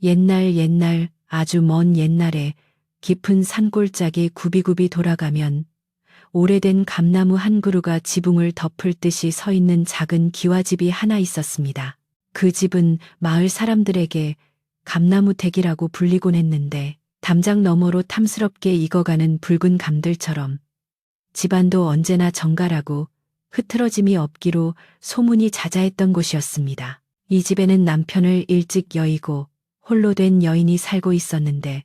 옛날 아주 먼 옛날에 깊은 산골짜기 굽이굽이 돌아가면 오래된 감나무 한 그루가 지붕을 덮을 듯이 서 있는 작은 기와집이 하나 있었습니다. 그 집은 마을 사람들에게 감나무 댁이라고 불리곤 했는데 담장 너머로 탐스럽게 익어가는 붉은 감들처럼 집안도 언제나 정갈하고 흐트러짐이 없기로 소문이 자자했던 곳이었습니다. 이 집에는 남편을 일찍 여의고 홀로 된 여인이 살고 있었는데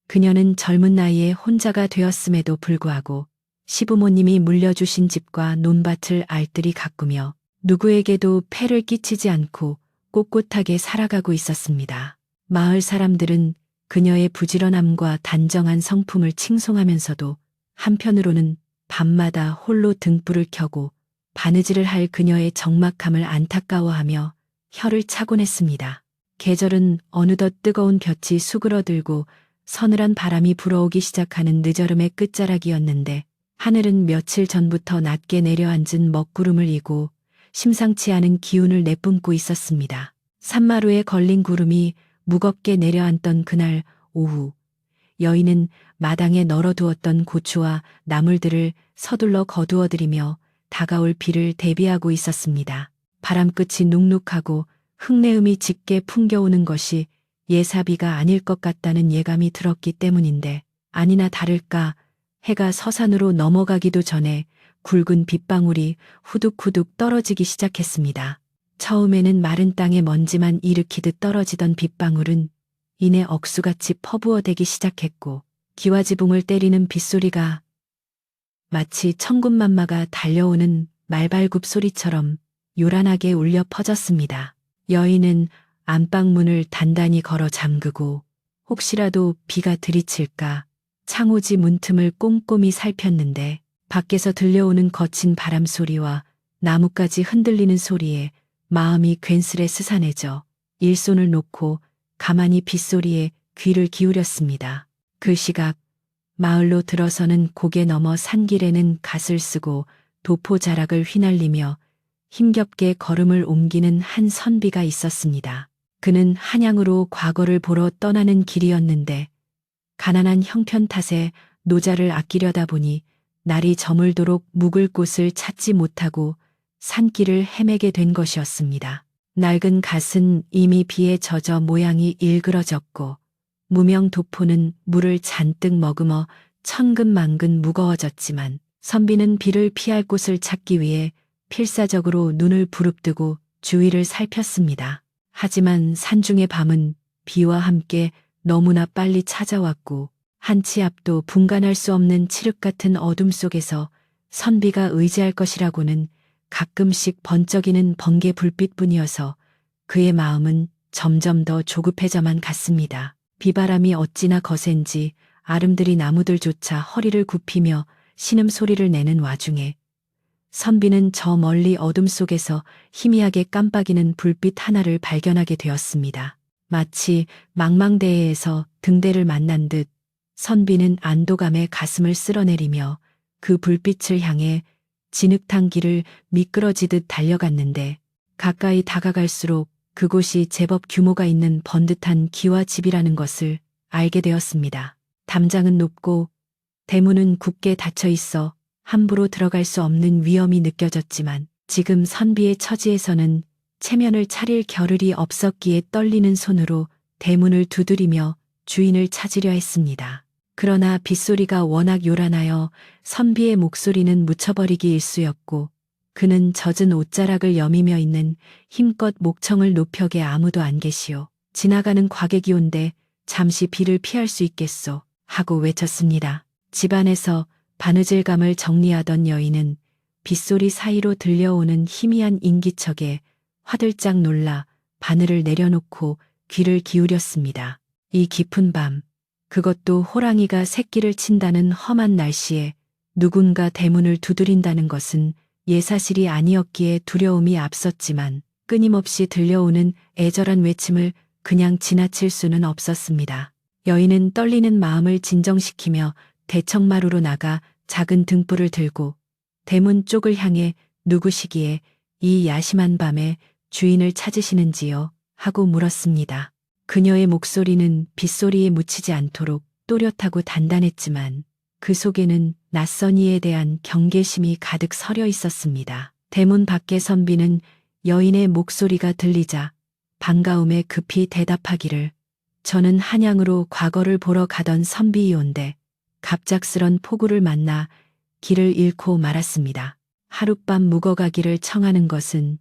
그녀는 젊은 나이에 혼자가 되었음에도 불구하고 시부모님이 물려주신 집과 논밭을 알뜰히 가꾸며 누구에게도 폐를 끼치지 않고 꼿꼿하게 살아가고 있었습니다. 마을 사람들은 그녀의 부지런함과 단정한 성품을 칭송하면서도 한편으로는 밤마다 홀로 등불을 켜고 바느질을 할 그녀의 적막함을 안타까워하며 혀를 차곤 했습니다. 계절은 어느덧 뜨거운 볕이 수그러들고 서늘한 바람이 불어오기 시작하는 늦여름의 끝자락이었는데 하늘은 며칠 전부터 낮게 내려앉은 먹구름을 이고 심상치 않은 기운을 내뿜고 있었습니다. 산마루에 걸린 구름이 무겁게 내려앉던 그날 오후, 여인은 마당에 널어두었던 고추와 나물들을 서둘러 거두어들이며 다가올 비를 대비하고 있었습니다. 바람끝이 눅눅하고 흙내음이 짙게 풍겨오는 것이 예사비가 아닐 것 같다는 예감이 들었기 때문인데 아니나 다를까 해가 서산으로 넘어가기도 전에 굵은 빗방울이 후둑후둑 떨어지기 시작했습니다. 처음에는 마른 땅에 먼지만 일으키듯 떨어지던 빗방울은 이내 억수같이 퍼부어대기 시작했고 기와지붕을 때리는 빗소리가 마치 천군만마가 달려오는 말발굽 소리처럼 요란하게 울려 퍼졌습니다. 여인은 안방문을 단단히 걸어 잠그고 혹시라도 비가 들이칠까 창호지 문틈을 꼼꼼히 살폈는데 밖에서 들려오는 거친 바람 소리와 나뭇가지 흔들리는 소리에 마음이 괜스레 스산해져 일손을 놓고 가만히 빗소리에 귀를 기울였습니다. 그 시각 마을로 들어서는 고개 넘어 산길에는 갓을 쓰고 도포 자락을 휘날리며 힘겹게 걸음을 옮기는 한 선비가 있었습니다. 그는 한양으로 과거를 보러 떠나는 길이었는데 가난한 형편 탓에 노자를 아끼려다 보니 날이 저물도록 묵을 곳을 찾지 못하고 산길을 헤매게 된 것이었습니다. 낡은 갓은 이미 비에 젖어 모양이 일그러졌고 무명 도포는 물을 잔뜩 머금어 천근만근 무거워졌지만 선비는 비를 피할 곳을 찾기 위해 필사적으로 눈을 부릅뜨고 주위를 살폈습니다. 하지만 산중의 밤은 비와 함께 너무나 빨리 찾아왔고 한치 앞도 분간할 수 없는 칠흑 같은 어둠 속에서 선비가 의지할 것이라고는 가끔씩 번쩍이는 번개 불빛뿐이어서 그의 마음은 점점 더 조급해져만 갔습니다. 비바람이 어찌나 거센지 아름드리 나무들조차 허리를 굽히며 신음소리를 내는 와중에 선비는 저 멀리 어둠 속에서 희미하게 깜빡이는 불빛 하나를 발견하게 되었습니다. 마치 망망대해에서 등대를 만난 듯 선비는 안도감에 가슴을 쓸어내리며 그 불빛을 향해 진흙탕 길을 미끄러지듯 달려갔는데 가까이 다가갈수록 그곳이 제법 규모가 있는 번듯한 기와집이라는 것을 알게 되었습니다. 담장은 높고 대문은 굳게 닫혀 있어 함부로 들어갈 수 없는 위험이 느껴졌지만 지금 선비의 처지에서는 체면을 차릴 겨를이 없었기에 떨리는 손으로 대문을 두드리며 주인을 찾으려 했습니다. 그러나 빗소리가 워낙 요란하여 선비의 목소리는 묻혀버리기 일쑤였고 그는 젖은 옷자락을 여미며 있는 힘껏 목청을 높여게 아무도 안 계시오. 지나가는 과객이 온데 잠시 비를 피할 수 있겠소 하고 외쳤습니다. 집안에서 바느질감을 정리하던 여인은 빗소리 사이로 들려오는 희미한 인기척에 화들짝 놀라 바늘을 내려놓고 귀를 기울였습니다. 이 깊은 밤, 그것도 호랑이가 새끼를 친다는 험한 날씨에 누군가 대문을 두드린다는 것은 예사실이 아니었기에 두려움이 앞섰지만 끊임없이 들려오는 애절한 외침을 그냥 지나칠 수는 없었습니다. 여인은 떨리는 마음을 진정시키며 대청마루로 나가 작은 등불을 들고 대문 쪽을 향해 누구시기에 이 야심한 밤에 주인을 찾으시는지요? 하고 물었습니다. 그녀의 목소리는 빗소리에 묻히지 않도록 또렷하고 단단했지만 그 속에는 낯선 이에 대한 경계심이 가득 서려 있었습니다. 대문 밖에 선비는 여인의 목소리가 들리자 반가움에 급히 대답하기를 저는 한양으로 과거를 보러 가던 선비이온데 갑작스런 폭우를 만나 길을 잃고 말았습니다. 하룻밤 묵어가기를 청하는 것은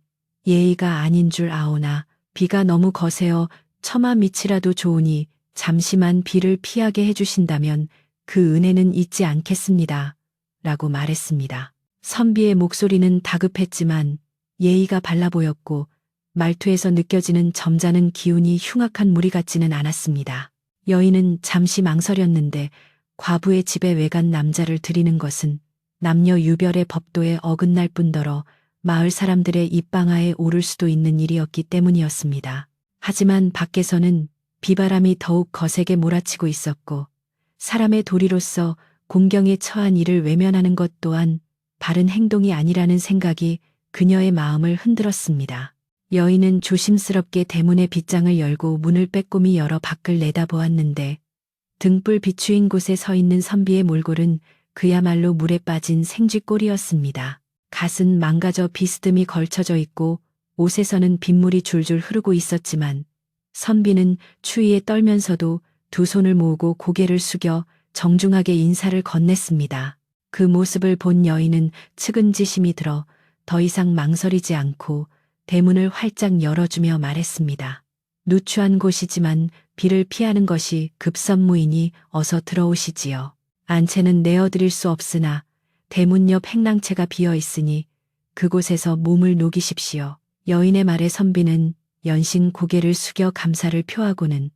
예의가 아닌 줄 아오나 비가 너무 거세어 처마 밑이라도 좋으니 잠시만 비를 피하게 해주신다면 그 은혜는 잊지 않겠습니다. 라고 말했습니다. 선비의 목소리는 다급했지만 예의가 발라 보였고 말투에서 느껴지는 점잖은 기운이 흉악한 무리 같지는 않았습니다. 여인은 잠시 망설였는데 과부의 집에 외간 남자를 들이는 것은 남녀 유별의 법도에 어긋날 뿐더러 마을 사람들의 입방아에 오를 수도 있는 일이었기 때문이었습니다. 하지만 밖에서는 비바람이 더욱 거세게 몰아치고 있었고 사람의 도리로서 공경에 처한 이를 외면하는 것 또한 바른 행동이 아니라는 생각이 그녀의 마음을 흔들었습니다. 여인은 조심스럽게 대문의 빗장을 열고 문을 빼꼼히 열어 밖을 내다보았는데 등불 비추인 곳에 서 있는 선비의 몰골은 그야말로 물에 빠진 생쥐꼴이었습니다. 갓은 망가져 비스듬히 걸쳐져 있고 옷에서는 빗물이 줄줄 흐르고 있었지만 선비는 추위에 떨면서도 두 손을 모으고 고개를 숙여 정중하게 인사를 건넸습니다. 그 모습을 본 여인은 측은지심이 들어 더 이상 망설이지 않고 대문을 활짝 열어주며 말했습니다. 누추한 곳이지만 비를 피하는 것이 급선무이니 어서 들어오시지요. 안채는 내어드릴 수 없으나 대문 옆 행랑채가 비어 있으니 그곳에서 몸을 녹이십시오. 여인의 말에 선비는 연신 고개를 숙여 감사를 표하고는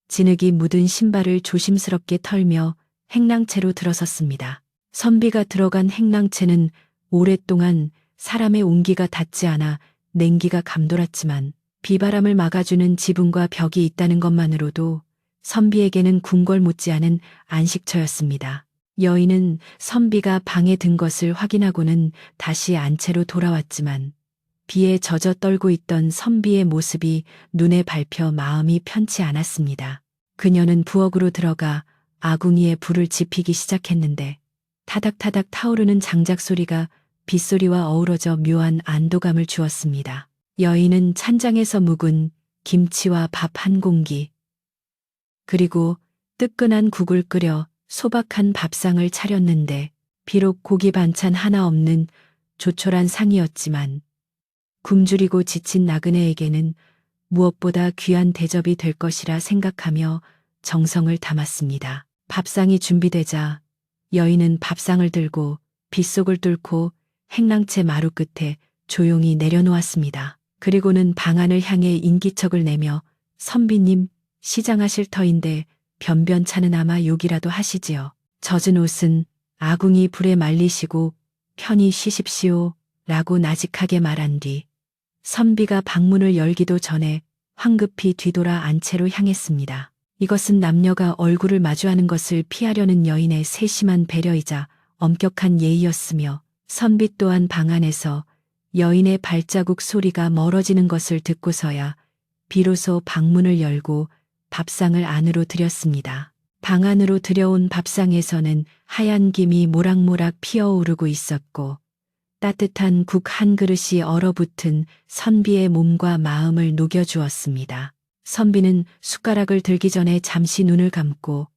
진흙이 묻은 신발을 조심스럽게 털며 행랑채로 들어섰습니다. 선비가 들어간 행랑채는 오랫동안 사람의 온기가 닿지 않아 냉기가 감돌았지만 비바람을 막아주는 지붕과 벽이 있다는 것만으로도 선비에게는 궁궐 못지않은 안식처였습니다. 여인은 선비가 방에 든 것을 확인하고는 다시 안채로 돌아왔지만 비에 젖어 떨고 있던 선비의 모습이 눈에 밟혀 마음이 편치 않았습니다. 그녀는 부엌으로 들어가 아궁이에 불을 지피기 시작했는데 타닥타닥 타오르는 장작 소리가 빗소리와 어우러져 묘한 안도감을 주었습니다. 여인은 찬장에서 묵은 김치와 밥 한 공기 그리고 뜨끈한 국을 끓여 소박한 밥상을 차렸는데 비록 고기 반찬 하나 없는 조촐한 상이었지만 굶주리고 지친 나그네에게는 무엇보다 귀한 대접이 될 것이라 생각하며 정성을 담았습니다. 밥상이 준비되자 여인은 밥상을 들고 빗속을 뚫고 행랑채 마루 끝에 조용히 내려놓았습니다. 그리고는 방안을 향해 인기척을 내며 선비님 시장하실 터인데 변변찮은 아마 욕이라도 하시지요. 젖은 옷은 아궁이 불에 말리시고 편히 쉬십시오 라고 나직하게 말한 뒤 선비가 방문을 열기도 전에 황급히 뒤돌아 안채로 향했습니다. 이것은 남녀가 얼굴을 마주하는 것을 피하려는 여인의 세심한 배려이자 엄격한 예의였으며 선비 또한 방 안에서 여인의 발자국 소리가 멀어지는 것을 듣고서야 비로소 방문을 열고 밥상을 안으로 들였습니다. 방 안으로 들여온 밥상에서는 하얀 김이 모락모락 피어오르고 있었고 따뜻한 국 한 그릇이 얼어붙은 선비의 몸과 마음을 녹여주었습니다. 선비는 숟가락을 들기 전에 잠시 눈을 감고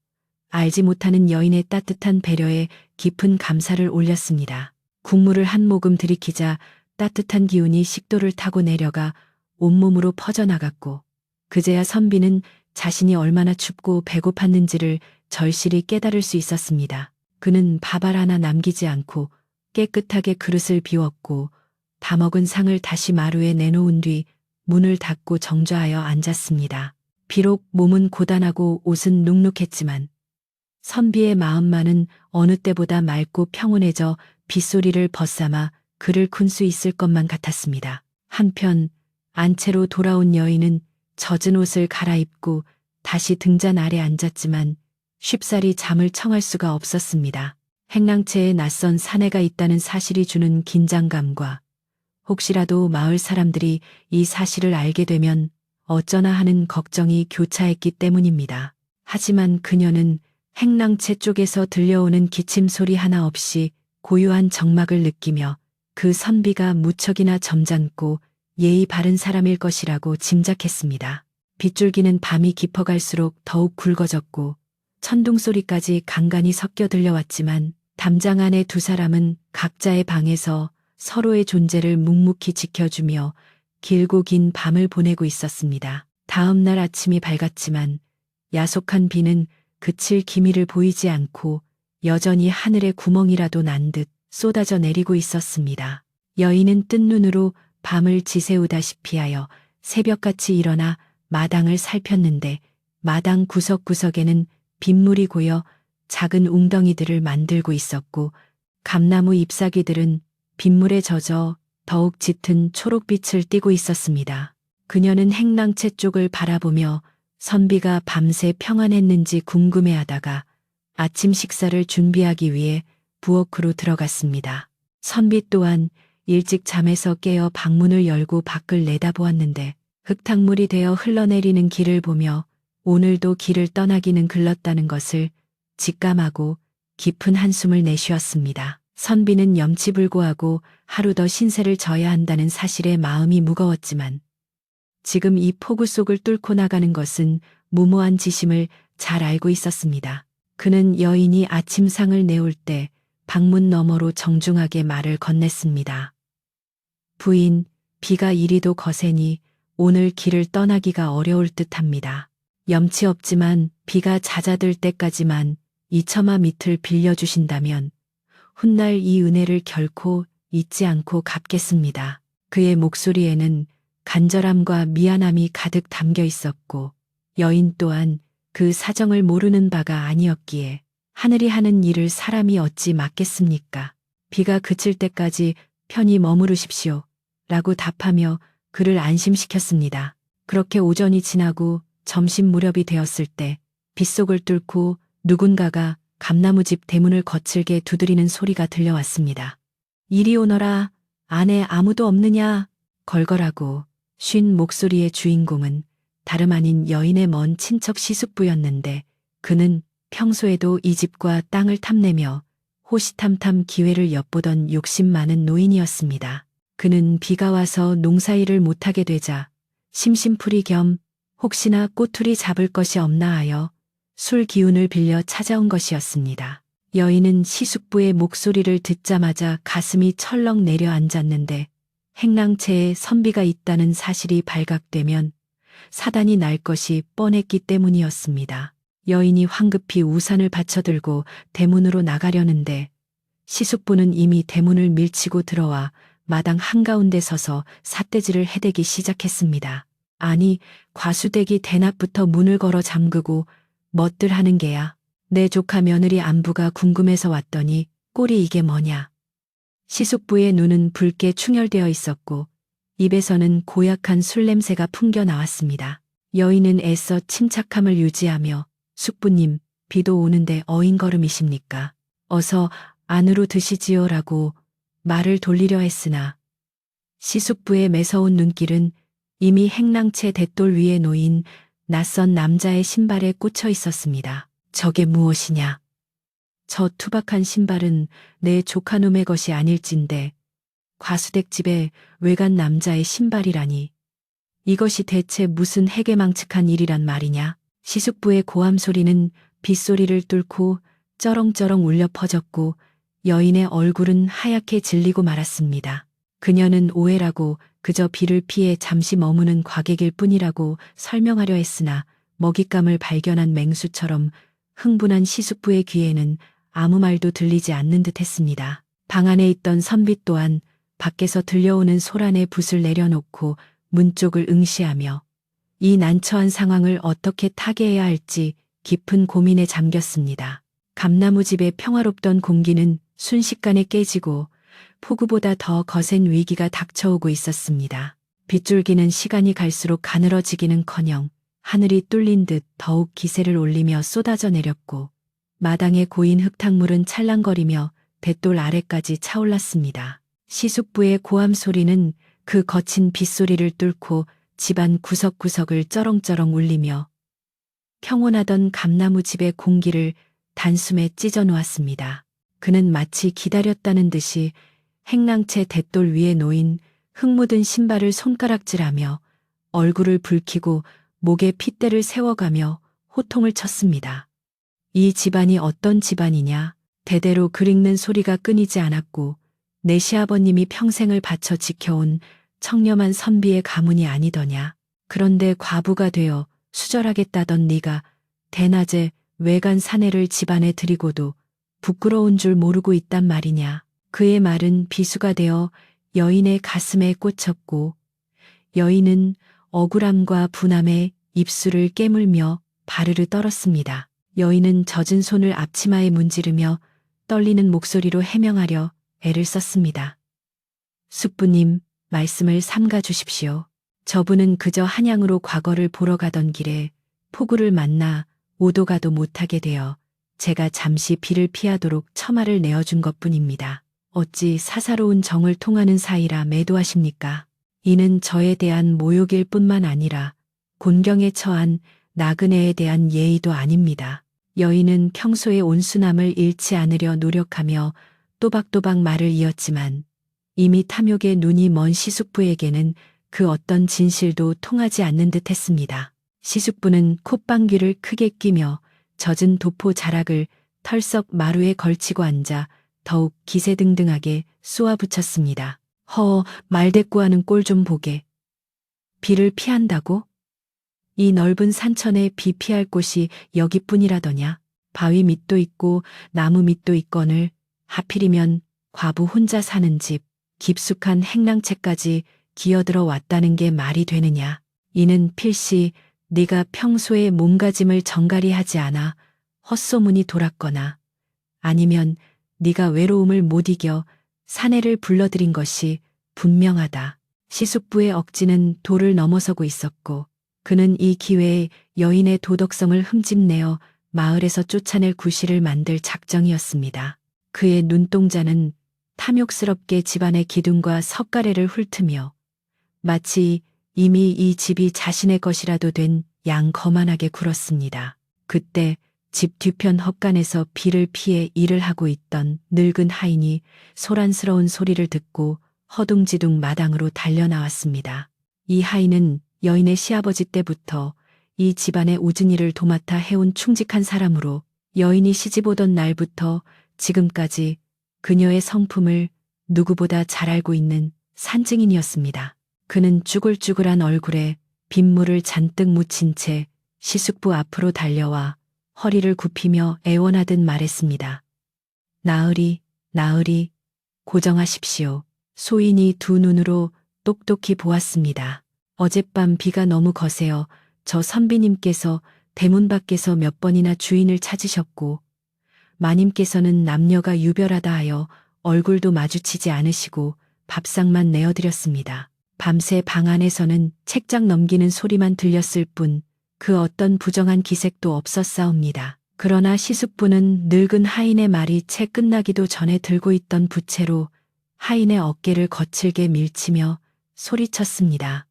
알지 못하는 여인의 따뜻한 배려에 깊은 감사를 올렸습니다. 국물을 한 모금 들이키자 따뜻한 기운이 식도를 타고 내려가 온몸으로 퍼져나갔고 그제야 선비는 자신이 얼마나 춥고 배고팠는지를 절실히 깨달을 수 있었습니다. 그는 밥알 하나 남기지 않고 깨끗하게 그릇을 비웠고 다 먹은 상을 다시 마루에 내놓은 뒤 문을 닫고 정좌하여 앉았습니다. 비록 몸은 고단하고 옷은 눅눅했지만 선비의 마음만은 어느 때보다 맑고 평온해져 빗소리를 벗삼아 그를 군 수 있을 것만 같았습니다. 한편 안채로 돌아온 여인은 젖은 옷을 갈아입고 다시 등잔 아래 앉았지만 쉽사리 잠을 청할 수가 없었습니다. 행랑채에 낯선 사내가 있다는 사실이 주는 긴장감과 혹시라도 마을 사람들이 이 사실을 알게 되면 어쩌나 하는 걱정이 교차했기 때문입니다. 하지만 그녀는 행랑채 쪽에서 들려오는 기침 소리 하나 없이 고요한 정막을 느끼며 그 선비가 무척이나 점잖고 예의 바른 사람일 것이라고 짐작했습니다. 빗줄기는 밤이 깊어갈수록 더욱 굵어졌고 천둥 소리까지 간간히 섞여 들려왔지만 담장 안의 두 사람은 각자의 방에서 서로의 존재를 묵묵히 지켜주며 길고 긴 밤을 보내고 있었습니다. 다음 날 아침이 밝았지만 야속한 비는 그칠 기미를 보이지 않고 여전히 하늘에 구멍이라도 난 듯 쏟아져 내리고 있었습니다. 여인은 뜬 눈으로 밤을 지새우다시피 하여 새벽같이 일어나 마당을 살폈는데 마당 구석구석에는 빗물이 고여 작은 웅덩이들을 만들고 있었고 감나무 잎사귀들은 빗물에 젖어 더욱 짙은 초록빛을 띠고 있었습니다. 그녀는 행랑채 쪽을 바라보며 선비가 밤새 평안했는지 궁금해하다가 아침 식사를 준비하기 위해 부엌으로 들어갔습니다. 선비 또한 일찍 잠에서 깨어 방문을 열고 밖을 내다보았는데 흙탕물이 되어 흘러내리는 길을 보며 오늘도 길을 떠나기는 글렀다는 것을 직감하고 깊은 한숨을 내쉬었습니다. 선비는 염치불고하고 하루 더 신세를 져야 한다는 사실에 마음이 무거웠지만 지금 이 폭우 속을 뚫고 나가는 것은 무모한 짓임을 잘 알고 있었습니다. 그는 여인이 아침상을 내올 때 방문 너머로 정중하게 말을 건넸습니다. 부인, 비가 이리도 거세니 오늘 길을 떠나기가 어려울 듯합니다. 염치 없지만 비가 잦아들 때까지만 이 처마 밑을 빌려주신다면 훗날 이 은혜를 결코 잊지 않고 갚겠습니다. 그의 목소리에는 간절함과 미안함이 가득 담겨 있었고 여인 또한 그 사정을 모르는 바가 아니었기에 하늘이 하는 일을 사람이 어찌 막겠습니까? 비가 그칠 때까지 편히 머무르십시오. 라고 답하며 그를 안심시켰습니다. 그렇게 오전이 지나고 점심 무렵이 되었을 때 빗속을 뚫고 누군가가 감나무집 대문을 거칠게 두드리는 소리가 들려왔습니다. 이리 오너라. 안에 아무도 없느냐? 걸걸하고 쉰 목소리의 주인공은 다름 아닌 여인의 먼 친척 시숙부였는데 그는 평소에도 이 집과 땅을 탐내며 호시탐탐 기회를 엿보던 욕심 많은 노인이었습니다. 그는 비가 와서 농사일을 못하게 되자 심심풀이 겸 혹시나 꼬투리 잡을 것이 없나 하여 술 기운을 빌려 찾아온 것이었습니다. 여인은 시숙부의 목소리를 듣자마자 가슴이 철렁 내려앉았는데 행랑채에 선비가 있다는 사실이 발각되면 사단이 날 것이 뻔했기 때문이었습니다. 여인이 황급히 우산을 받쳐들고 대문으로 나가려는데 시숙부는 이미 대문을 밀치고 들어와 마당 한가운데 서서 삿대질을 해대기 시작했습니다. 아니, 과수대기 대낮부터 문을 걸어 잠그고 뭣들 하는 게야. 내 조카 며느리 안부가 궁금해서 왔더니 꼴이 이게 뭐냐. 시숙부의 눈은 붉게 충혈되어 있었고 입에서는 고약한 술 냄새가 풍겨 나왔습니다. 여인은 애써 침착함을 유지하며 숙부님, 비도 오는데 어인걸음이십니까? 어서 안으로 드시지요라고 말을 돌리려 했으나 시숙부의 매서운 눈길은 이미 행랑채 대돌 위에 놓인 낯선 남자의 신발에 꽂혀 있었습니다. 저게 무엇이냐? 저 투박한 신발은 내 조카놈의 것이 아닐진데 과수댁집에 외간 남자의 신발이라니. 이것이 대체 무슨 해괴망측한 일이란 말이냐? 시숙부의 고함 소리는 빗소리를 뚫고 쩌렁쩌렁 울려 퍼졌고 여인의 얼굴은 하얗게 질리고 말았습니다. 그녀는 오해라고 그저 비를 피해 잠시 머무는 과객일 뿐이라고 설명하려 했으나 먹잇감을 발견한 맹수처럼 흥분한 시숙부의 귀에는 아무 말도 들리지 않는 듯 했습니다. 방 안에 있던 선비 또한 밖에서 들려오는 소란에 붓을 내려놓고 문 쪽을 응시하며 이 난처한 상황을 어떻게 타개해야 할지 깊은 고민에 잠겼습니다. 감나무집의 평화롭던 공기는 순식간에 깨지고 폭우보다 더 거센 위기가 닥쳐오고 있었습니다. 빗줄기는 시간이 갈수록 가늘어지기는커녕 하늘이 뚫린 듯 더욱 기세를 올리며 쏟아져 내렸고 마당에 고인 흙탕물은 찰랑거리며 뱃돌 아래까지 차올랐습니다. 시숙부의 고함 소리는 그 거친 빗소리를 뚫고 집안 구석구석을 쩌렁쩌렁 울리며 평온하던 감나무 집의 공기를 단숨에 찢어 놓았습니다. 그는 마치 기다렸다는 듯이 행랑채 대돌 위에 놓인 흙 묻은 신발을 손가락질하며 얼굴을 붉히고 목에 핏대를 세워가며 호통을 쳤습니다. 이 집안이 어떤 집안이냐? 대대로 글 읽는 소리가 끊이지 않았고 내 시아버님이 평생을 바쳐 지켜온 청렴한 선비의 가문이 아니더냐. 그런데 과부가 되어 수절하겠다던 네가 대낮에 외간 사내를 집안에 들이고도 부끄러운 줄 모르고 있단 말이냐. 그의 말은 비수가 되어 여인의 가슴에 꽂혔고 여인은 억울함과 분함에 입술을 깨물며 바르르 떨었습니다. 여인은 젖은 손을 앞치마에 문지르며 떨리는 목소리로 해명하려 애를 썼습니다. 숙부님, 말씀을 삼가 주십시오. 저분은 그저 한양으로 과거를 보러 가던 길에 폭우를 만나 오도 가도 못하게 되어 제가 잠시 비를 피하도록 처마를 내어준 것뿐입니다. 어찌 사사로운 정을 통하는 사이라 매도하십니까? 이는 저에 대한 모욕일 뿐만 아니라 곤경에 처한 나그네에 대한 예의도 아닙니다. 여인은 평소의 온순함을 잃지 않으려 노력하며 또박또박 말을 이었지만 이미 탐욕에 눈이 먼 시숙부에게는 그 어떤 진실도 통하지 않는 듯 했습니다. 시숙부는 콧방귀를 크게 끼며 젖은 도포 자락을 털썩 마루에 걸치고 앉아 더욱 기세등등하게 쏘아붙였습니다. 말대꾸하는 꼴 좀 보게. 비를 피한다고? 이 넓은 산천에 비 피할 곳이 여기뿐이라더냐. 바위 밑도 있고 나무 밑도 있거늘 하필이면 과부 혼자 사는 집, 깊숙한 행랑채까지 기어들어 왔다는 게 말이 되느냐. 이는 필시 네가 평소에 몸가짐을 정갈히 하지 않아 헛소문이 돌았거나 아니면 네가 외로움을 못 이겨 사내를 불러들인 것이 분명하다. 시숙부의 억지는 도를 넘어서고 있었고 그는 이 기회에 여인의 도덕성을 흠집내어 마을에서 쫓아낼 구실을 만들 작정이었습니다. 그의 눈동자는 탐욕스럽게 집안의 기둥과 석가래를 훑으며 마치 이미 이 집이 자신의 것이라도 된 양 거만하게 굴었습니다. 그때 집 뒤편 헛간에서 비를 피해 일을 하고 있던 늙은 하인이 소란스러운 소리를 듣고 허둥지둥 마당으로 달려나왔습니다. 이 하인은 여인의 시아버지 때부터 이 집안의 우진이를 도맡아 해온 충직한 사람으로 여인이 시집오던 날부터 지금까지 그녀의 성품을 누구보다 잘 알고 있는 산증인이었습니다. 그는 쭈글쭈글한 얼굴에 빗물을 잔뜩 묻힌 채 시숙부 앞으로 달려와 허리를 굽히며 애원하듯 말했습니다. 나으리, 나으리, 고정하십시오. 소인이 두 눈으로 똑똑히 보았습니다. 어젯밤 비가 너무 거세어 저 선비님께서 대문 밖에서 몇 번이나 주인을 찾으셨고 마님께서는 남녀가 유별하다 하여 얼굴도 마주치지 않으시고 밥상만 내어드렸습니다. 밤새 방 안에서는 책장 넘기는 소리만 들렸을 뿐 그 어떤 부정한 기색도 없었사옵니다. 그러나 시숙부는 늙은 하인의 말이 채 끝나기도 전에 들고 있던 부채로 하인의 어깨를 거칠게 밀치며 소리쳤습니다.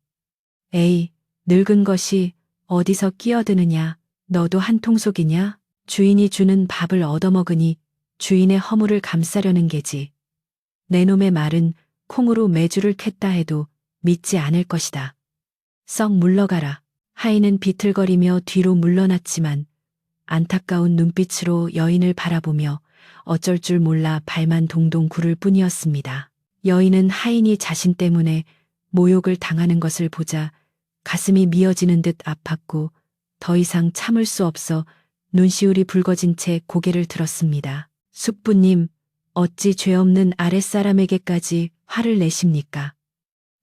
에이, 늙은 것이 어디서 끼어드느냐. 너도 한통속이냐? 주인이 주는 밥을 얻어먹으니 주인의 허물을 감싸려는 게지. 내 놈의 말은 콩으로 매주를 캤다 해도 믿지 않을 것이다. 썩 물러가라. 하인은 비틀거리며 뒤로 물러났지만 안타까운 눈빛으로 여인을 바라보며 어쩔 줄 몰라 발만 동동 구를 뿐이었습니다. 여인은 하인이 자신 때문에 모욕을 당하는 것을 보자 가슴이 미어지는 듯 아팠고 더 이상 참을 수 없어 눈시울이 붉어진 채 고개를 들었습니다. 숙부님, 어찌 죄 없는 아랫사람에게까지 화를 내십니까?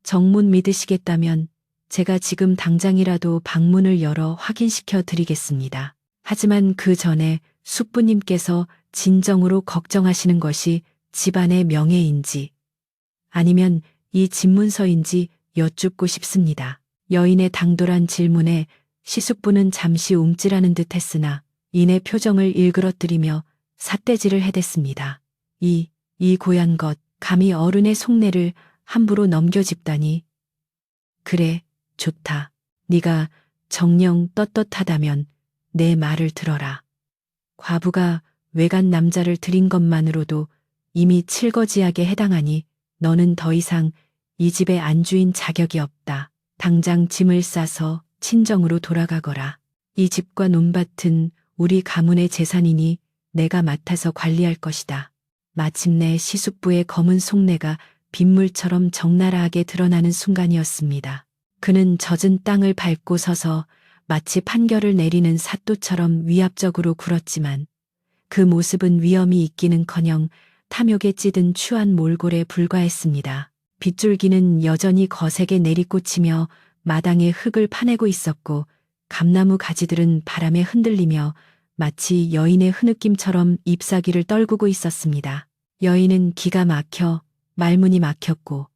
정문 믿으시겠다면 제가 지금 당장이라도 방문을 열어 확인시켜 드리겠습니다. 하지만 그 전에 숙부님께서 진정으로 걱정하시는 것이 집안의 명예인지 아니면 이 집문서인지 여쭙고 싶습니다. 여인의 당돌한 질문에 시숙부는 잠시 움찔하는 듯 했으나 이내 표정을 일그러뜨리며 삿대질을 해댔습니다. 이 고얀 것, 감히 어른의 속내를 함부로 넘겨짚다니. 그래, 좋다. 네가 정녕 떳떳하다면 내 말을 들어라. 과부가 외간 남자를 들인 것만으로도 이미 칠거지약에 해당하니 너는 더 이상 이 집의 안주인 자격이 없다. 당장 짐을 싸서 친정으로 돌아가거라. 이 집과 논밭은 우리 가문의 재산이니 내가 맡아서 관리할 것이다. 마침내 시숙부의 검은 속내가 빗물처럼 적나라하게 드러나는 순간이었습니다. 그는 젖은 땅을 밟고 서서 마치 판결을 내리는 사또처럼 위압적으로 굴었지만 그 모습은 위엄이 있기는커녕 탐욕에 찌든 추한 몰골에 불과했습니다. 빗줄기는 여전히 거세게 내리꽂히며 마당에 흙을 파내고 있었고 감나무 가지들은 바람에 흔들리며 마치 여인의 흐느낌처럼 잎사귀를 떨구고 있었습니다. 여인은 기가 막혀 말문이 막혔고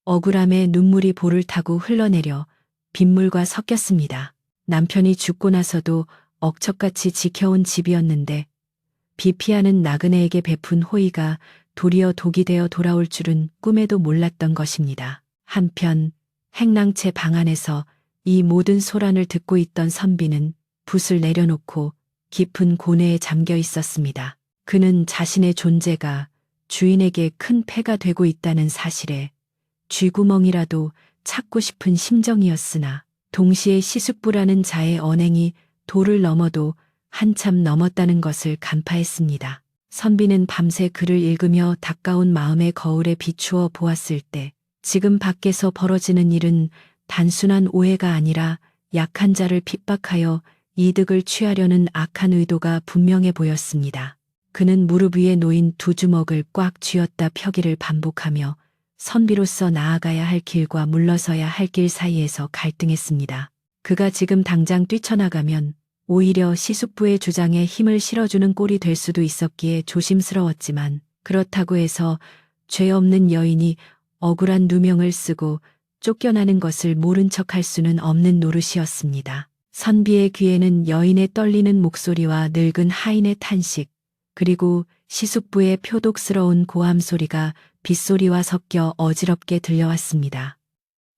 억울함에 눈물이 볼을 타고 흘러내려 빗물과 섞였습니다. 남편이 죽고 나서도 억척같이 지켜온 집이었는데 비 피하는 나그네에게 베푼 호의가 도리어 독이 되어 돌아올 줄은 꿈에도 몰랐던 것입니다. 한편 행랑채 방 안에서 이 모든 소란을 듣고 있던 선비는 붓을 내려놓고 깊은 고뇌에 잠겨 있었습니다. 그는 자신의 존재가 주인에게 큰 폐가 되고 있다는 사실에 쥐구멍이라도 찾고 싶은 심정이었으나 동시에 시숙부라는 자의 언행이 도를 넘어도 한참 넘었다는 것을 간파했습니다. 선비는 밤새 글을 읽으며 닦아온 마음의 거울에 비추어 보았을 때 지금 밖에서 벌어지는 일은 단순한 오해가 아니라 약한 자를 핍박하여 이득을 취하려는 악한 의도가 분명해 보였습니다. 그는 무릎 위에 놓인 두 주먹을 꽉 쥐었다 펴기를 반복하며 선비로서 나아가야 할 길과 물러서야 할 길 사이에서 갈등했습니다. 그가 지금 당장 뛰쳐나가면 오히려 시숙부의 주장에 힘을 실어주는 꼴이 될 수도 있었기에 조심스러웠지만 그렇다고 해서 죄 없는 여인이 억울한 누명을 쓰고 쫓겨나는 것을 모른 척할 수는 없는 노릇이었습니다. 선비의 귀에는 여인의 떨리는 목소리와 늙은 하인의 탄식, 그리고 시숙부의 표독스러운 고함 소리가 빗소리와 섞여 어지럽게 들려왔습니다.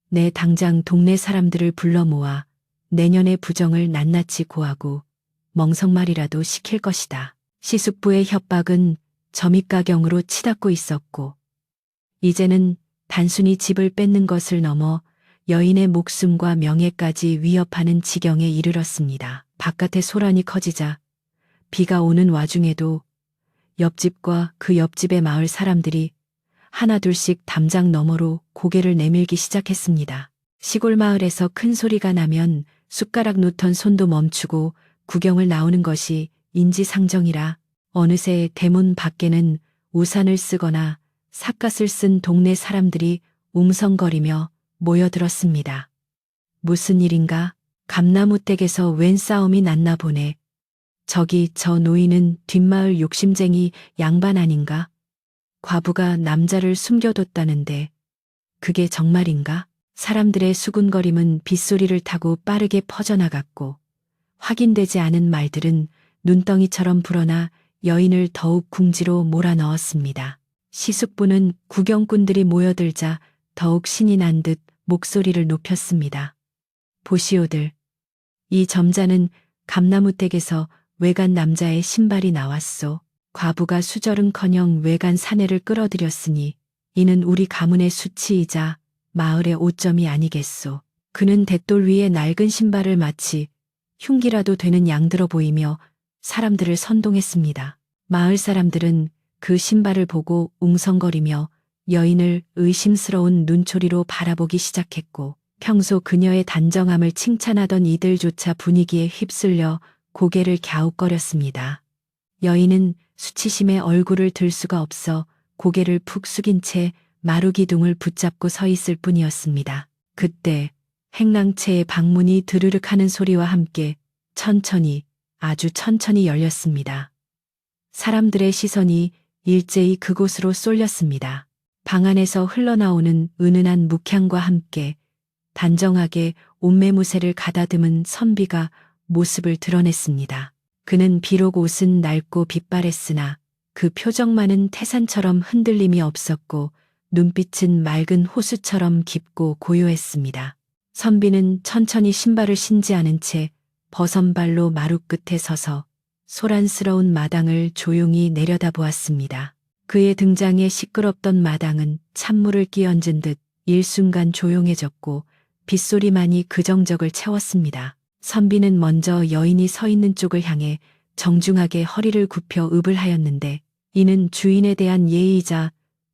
내 당장 동네 사람들을 불러 모아 내년의 부정을 낱낱이 고하고 멍석말이라도 시킬 것이다. 시숙부의 협박은 점입가경으로 치닫고 있었고 이제는 단순히 집을 뺏는 것을 넘어 여인의 목숨과 명예까지 위협하는 지경에 이르렀습니다. 바깥의 소란이 커지자 비가 오는 와중에도 옆집과 그 옆집의 마을 사람들이 하나둘씩 담장 너머로 고개를 내밀기 시작했습니다. 시골 마을에서 큰 소리가 나면 숟가락 놓던 손도 멈추고 구경을 나오는 것이 인지상정이라 어느새 대문 밖에는 우산을 쓰거나 삿갓을 쓴 동네 사람들이 웅성거리며 모여들었습니다. 무슨 일인가? 감나무 댁에서 웬 싸움이 났나 보네. 저기 저 노인은 뒷마을 욕심쟁이 양반 아닌가? 과부가 남자를 숨겨뒀다는데 그게 정말인가? 사람들의 수군거림은 빗소리를 타고 빠르게 퍼져나갔고 확인되지 않은 말들은 눈덩이처럼 불어나 여인을 더욱 궁지로 몰아넣었습니다. 시숙부는 구경꾼들이 모여들자 더욱 신이 난 듯 목소리를 높였습니다. 보시오들, 이 점자는 감나무댁에서 외간 남자의 신발이 나왔소. 과부가 수절은커녕 외간 사내를 끌어들였으니 이는 우리 가문의 수치이자 마을의 오점이 아니겠소. 그는 댓돌 위에 낡은 신발을 마치 흉기라도 되는 양들어 보이며 사람들을 선동했습니다. 마을 사람들은 그 신발을 보고 웅성거리며 여인을 의심스러운 눈초리로 바라보기 시작했고 평소 그녀의 단정함을 칭찬하던 이들조차 분위기에 휩쓸려 고개를 갸웃거렸습니다. 여인은 수치심에 얼굴을 들 수가 없어 고개를 푹 숙인 채 마루기둥을 붙잡고 서 있을 뿐이었습니다. 그때 행랑채의 방문이 드르륵 하는 소리와 함께 천천히, 아주 천천히 열렸습니다. 사람들의 시선이 일제히 그곳으로 쏠렸습니다. 방 안에서 흘러나오는 은은한 묵향과 함께 단정하게 옷매무새를 가다듬은 선비가 모습을 드러냈습니다. 그는 비록 옷은 낡고 빛바랬으나 그 표정만은 태산처럼 흔들림이 없었고 눈빛은 맑은 호수처럼 깊고 고요했습니다. 선비는 천천히 신발을 신지 않은 채 버선발로 마루 끝에 서서 소란스러운 마당을 조용히 내려다보았습니다. 그의 등장에 시끄럽던 마당은 찬물을 끼얹은 듯 일순간 조용해졌고 빗소리만이 그 정적을 채웠습니다. 선비는 먼저 여인이 서 있는 쪽을 향해 정중하게 허리를 굽혀 읍을 하였는데 이는 주인에 대한 예의이자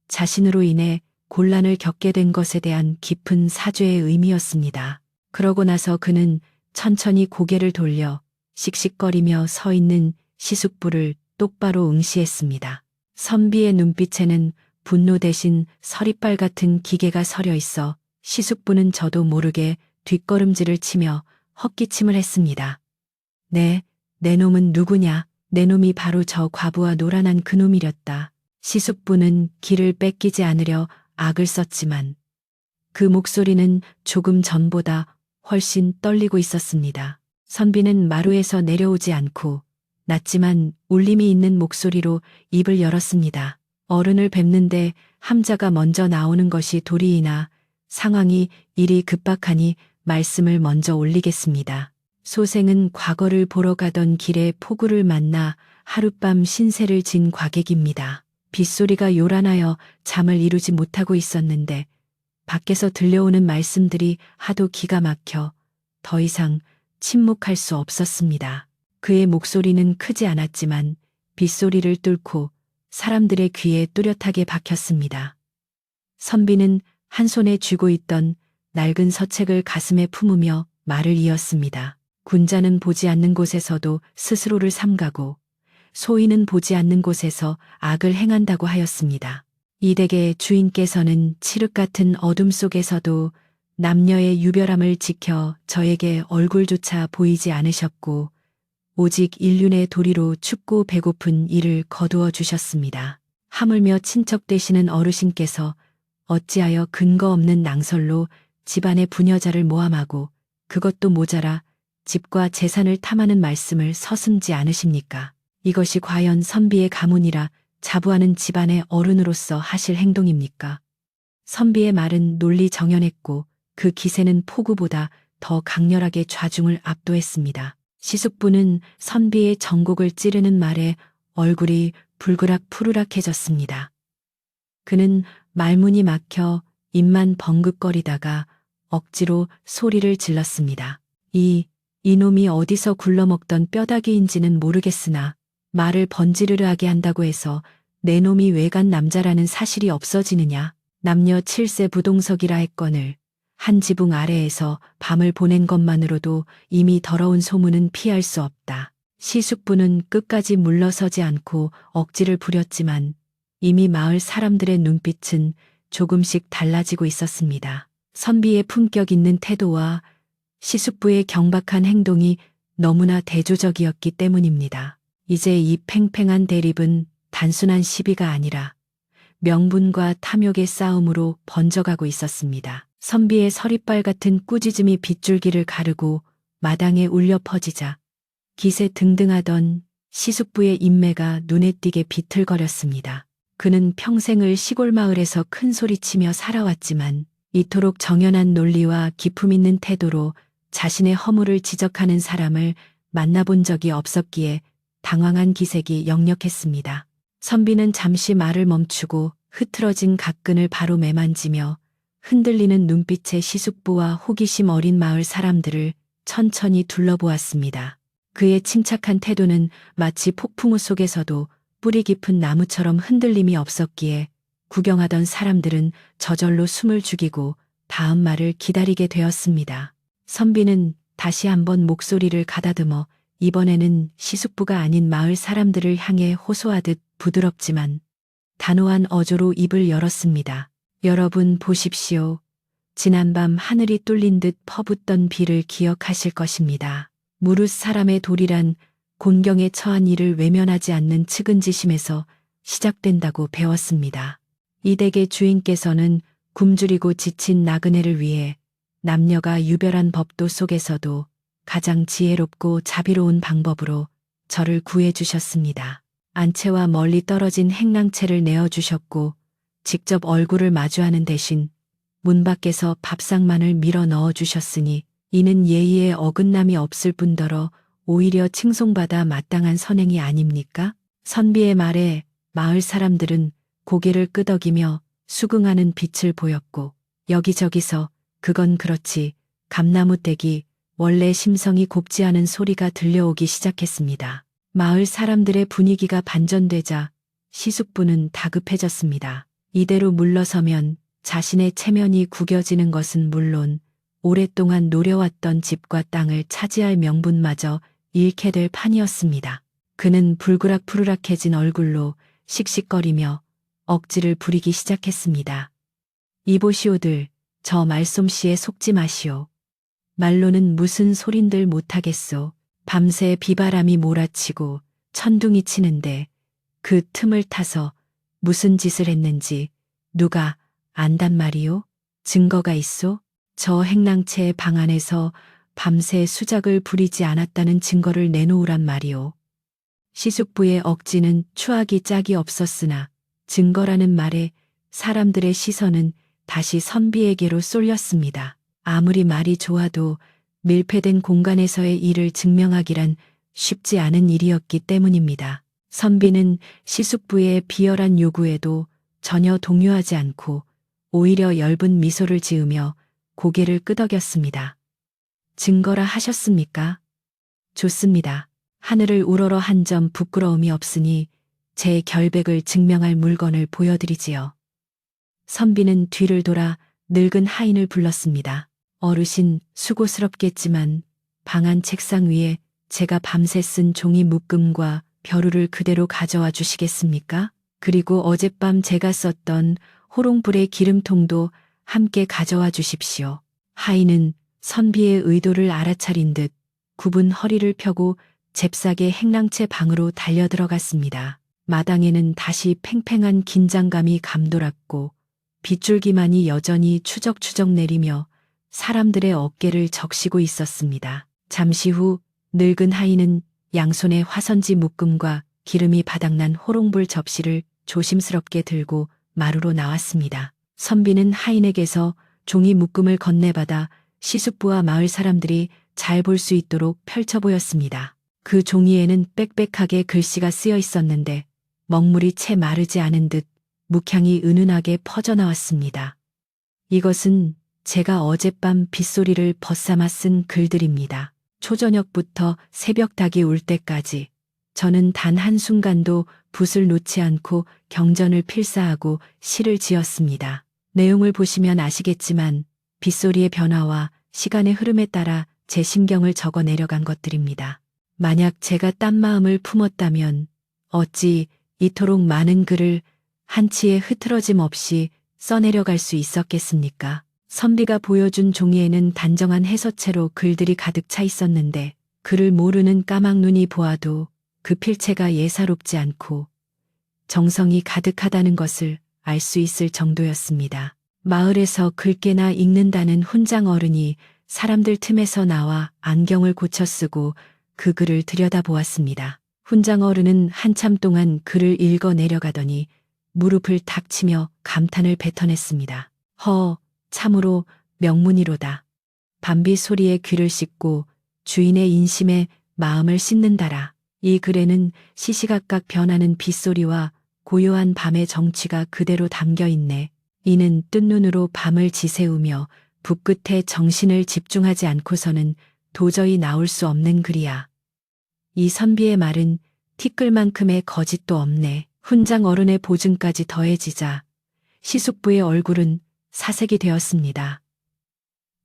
자신으로 인해 곤란을 겪게 된 것에 대한 깊은 사죄의 의미였습니다. 그러고 나서 그는 천천히 고개를 돌려 씩씩거리며 서 있는 시숙부를 똑바로 응시했습니다. 선비의 눈빛에는 분노 대신 서리빨 같은 기계가 서려 있어 시숙부는 저도 모르게 뒷걸음질을 치며 헛기침을 했습니다. 네, 내 놈은 누구냐? 내 놈이 바로 저 과부와 노란한 그놈이렸다. 시숙부는 기를 뺏기지 않으려 악을 썼지만 그 목소리는 조금 전보다 훨씬 떨리고 있었습니다. 선비는 마루에서 내려오지 않고 낮지만 울림이 있는 목소리로 입을 열었습니다. 어른을 뵙는데 함자가 먼저 나오는 것이 도리이나 상황이 이리 급박하니 말씀을 먼저 올리겠습니다. 소생은 과거를 보러 가던 길에 폭우를 만나 하룻밤 신세를 진 과객입니다. 빗소리가 요란하여 잠을 이루지 못하고 있었는데 밖에서 들려오는 말씀들이 하도 기가 막혀 더 이상 침묵할 수 없었습니다. 그의 목소리는 크지 않았지만 빗소리를 뚫고 사람들의 귀에 뚜렷하게 박혔습니다. 선비는 한 손에 쥐고 있던 낡은 서책을 가슴에 품으며 말을 이었습니다. 군자는 보지 않는 곳에서도 스스로를 삼가고 소인은 보지 않는 곳에서 악을 행한다고 하였습니다. 이 댁의 주인께서는 칠흑 같은 어둠 속에서도 남녀의 유별함을 지켜 저에게 얼굴조차 보이지 않으셨고 오직 인륜의 도리로 춥고 배고픈 이를 거두어 주셨습니다. 하물며 친척 되시는 어르신께서 어찌하여 근거 없는 낭설로 집안의 부녀자를 모함하고 그것도 모자라 집과 재산을 탐하는 말씀을 서슴지 않으십니까? 이것이 과연 선비의 가문이라 자부하는 집안의 어른으로서 하실 행동입니까? 선비의 말은 논리 정연했고 그 기세는 폭우보다 더 강렬하게 좌중을 압도했습니다. 시숙부는 선비의 정곡을 찌르는 말에 얼굴이 불그락 푸르락해졌습니다. 그는 말문이 막혀 입만 벙긋거리다가 억지로 소리를 질렀습니다. 이놈이 어디서 굴러먹던 뼈다귀인지는 모르겠으나 말을 번지르르하게 한다고 해서 내 놈이 외간 남자라는 사실이 없어지느냐. 남녀 7세 부동석이라 했거늘 한 지붕 아래에서 밤을 보낸 것만으로도 이미 더러운 소문은 피할 수 없다. 시숙부는 끝까지 물러서지 않고 억지를 부렸지만 이미 마을 사람들의 눈빛은 조금씩 달라지고 있었습니다. 선비의 품격 있는 태도와 시숙부의 경박한 행동이 너무나 대조적이었기 때문입니다. 이제 이 팽팽한 대립은 단순한 시비가 아니라 명분과 탐욕의 싸움으로 번져가고 있었습니다. 선비의 서리빨 같은 꾸짖음이 빗줄기를 가르고 마당에 울려 퍼지자 기세 등등하던 시숙부의 인매가 눈에 띄게 비틀거렸습니다. 그는 평생을 시골 마을에서 큰 소리치며 살아왔지만 이토록 정연한 논리와 기품 있는 태도로 자신의 허물을 지적하는 사람을 만나본 적이 없었기에 당황한 기색이 역력했습니다. 선비는 잠시 말을 멈추고 흐트러진 각근을 바로 매만지며 흔들리는 눈빛의 시숙부와 호기심 어린 마을 사람들을 천천히 둘러보았습니다. 그의 침착한 태도는 마치 폭풍우 속에서도 뿌리 깊은 나무처럼 흔들림이 없었기에 구경하던 사람들은 저절로 숨을 죽이고 다음 말을 기다리게 되었습니다. 선비는 다시 한번 목소리를 가다듬어 이번에는 시숙부가 아닌 마을 사람들을 향해 호소하듯 부드럽지만 단호한 어조로 입을 열었습니다. 여러분 보십시오. 지난밤 하늘이 뚫린 듯 퍼붓던 비를 기억하실 것입니다. 무릇 사람의 도리란 곤경에 처한 이를 외면하지 않는 측은지심에서 시작된다고 배웠습니다. 이 댁의 주인께서는 굶주리고 지친 나그네를 위해 남녀가 유별한 법도 속에서도 가장 지혜롭고 자비로운 방법으로 저를 구해주셨습니다. 안채와 멀리 떨어진 행랑채를 내어주셨고 직접 얼굴을 마주하는 대신 문 밖에서 밥상만을 밀어 넣어 주셨으니 이는 예의에 어긋남이 없을 뿐더러 오히려 칭송받아 마땅한 선행이 아닙니까? 선비의 말에 마을 사람들은 고개를 끄덕이며 수긍하는 빛을 보였고 여기저기서 그건 그렇지 감나무 떼기 원래 심성이 곱지 않은 소리가 들려오기 시작했습니다. 마을 사람들의 분위기가 반전되자 시숙부는 다급해졌습니다. 이대로 물러서면 자신의 체면이 구겨지는 것은 물론 오랫동안 노려왔던 집과 땅을 차지할 명분마저 잃게 될 판이었습니다. 그는 불그락푸르락해진 얼굴로 씩씩거리며 억지를 부리기 시작했습니다. 이보시오들, 저 말솜씨에 속지 마시오. 말로는 무슨 소린들 못하겠소. 밤새 비바람이 몰아치고 천둥이 치는데 그 틈을 타서 무슨 짓을 했는지 누가 안단 말이오? 증거가 있소? 저 행랑채의 방 안에서 밤새 수작을 부리지 않았다는 증거를 내놓으란 말이오. 시숙부의 억지는 추하기 짝이 없었으나 증거라는 말에 사람들의 시선은 다시 선비에게로 쏠렸습니다. 아무리 말이 좋아도 밀폐된 공간에서의 일을 증명하기란 쉽지 않은 일이었기 때문입니다. 선비는 시숙부의 비열한 요구에도 전혀 동요하지 않고 오히려 엷은 미소를 지으며 고개를 끄덕였습니다. 증거라 하셨습니까? 좋습니다. 하늘을 우러러 한 점 부끄러움이 없으니 제 결백을 증명할 물건을 보여드리지요. 선비는 뒤를 돌아 늙은 하인을 불렀습니다. 어르신, 수고스럽겠지만 방 안 책상 위에 제가 밤새 쓴 종이 묶음과 벼루를 그대로 가져와 주시겠습니까? 그리고 어젯밤 제가 썼던 호롱불의 기름통도 함께 가져와 주십시오. 하인은 선비의 의도를 알아차린 듯 굽은 허리를 펴고 잽싸게 행랑채 방으로 달려들어갔습니다. 마당에는 다시 팽팽한 긴장감이 감돌았고 빗줄기만이 여전히 추적추적 내리며 사람들의 어깨를 적시고 있었습니다. 잠시 후 늙은 하인은 양손에 화선지 묶음과 기름이 바닥난 호롱불 접시를 조심스럽게 들고 마루로 나왔습니다. 선비는 하인에게서 종이 묶음을 건네받아 시숙부와 마을 사람들이 잘 볼 수 있도록 펼쳐 보였습니다. 그 종이에는 빽빽하게 글씨가 쓰여 있었는데 먹물이 채 마르지 않은 듯 묵향이 은은하게 퍼져나왔습니다. 이것은 제가 어젯밤 빗소리를 벗삼아 쓴 글들입니다. 초저녁부터 새벽 닭이 울 때까지 저는 단 한순간도 붓을 놓지 않고 경전을 필사하고 시를 지었습니다. 내용을 보시면 아시겠지만 빗소리의 변화와 시간의 흐름에 따라 제 심경을 적어 내려간 것들입니다. 만약 제가 딴 마음을 품었다면 어찌 이토록 많은 글을 한치의 흐트러짐 없이 써내려갈 수 있었겠습니까? 선비가 보여준 종이에는 단정한 해서체로 글들이 가득 차 있었는데 글을 모르는 까막눈이 보아도 그 필체가 예사롭지 않고 정성이 가득하다는 것을 알 수 있을 정도였습니다. 마을에서 글깨나 읽는다는 훈장 어른이 사람들 틈에서 나와 안경을 고쳐 쓰고 그 글을 들여다보았습니다. 훈장 어른은 한참 동안 글을 읽어 내려가더니 무릎을 탁 치며 감탄을 뱉어냈습니다. 참으로 명문이로다. 밤비 소리에 귀를 씻고 주인의 인심에 마음을 씻는다라. 이 글에는 시시각각 변하는 빗소리와 고요한 밤의 정취가 그대로 담겨 있네. 이는 뜬 눈으로 밤을 지새우며 붓끝에 정신을 집중하지 않고서는 도저히 나올 수 없는 글이야. 이 선비의 말은 티끌만큼의 거짓도 없네. 훈장 어른의 보증까지 더해지자 시숙부의 얼굴은 사색이 되었습니다.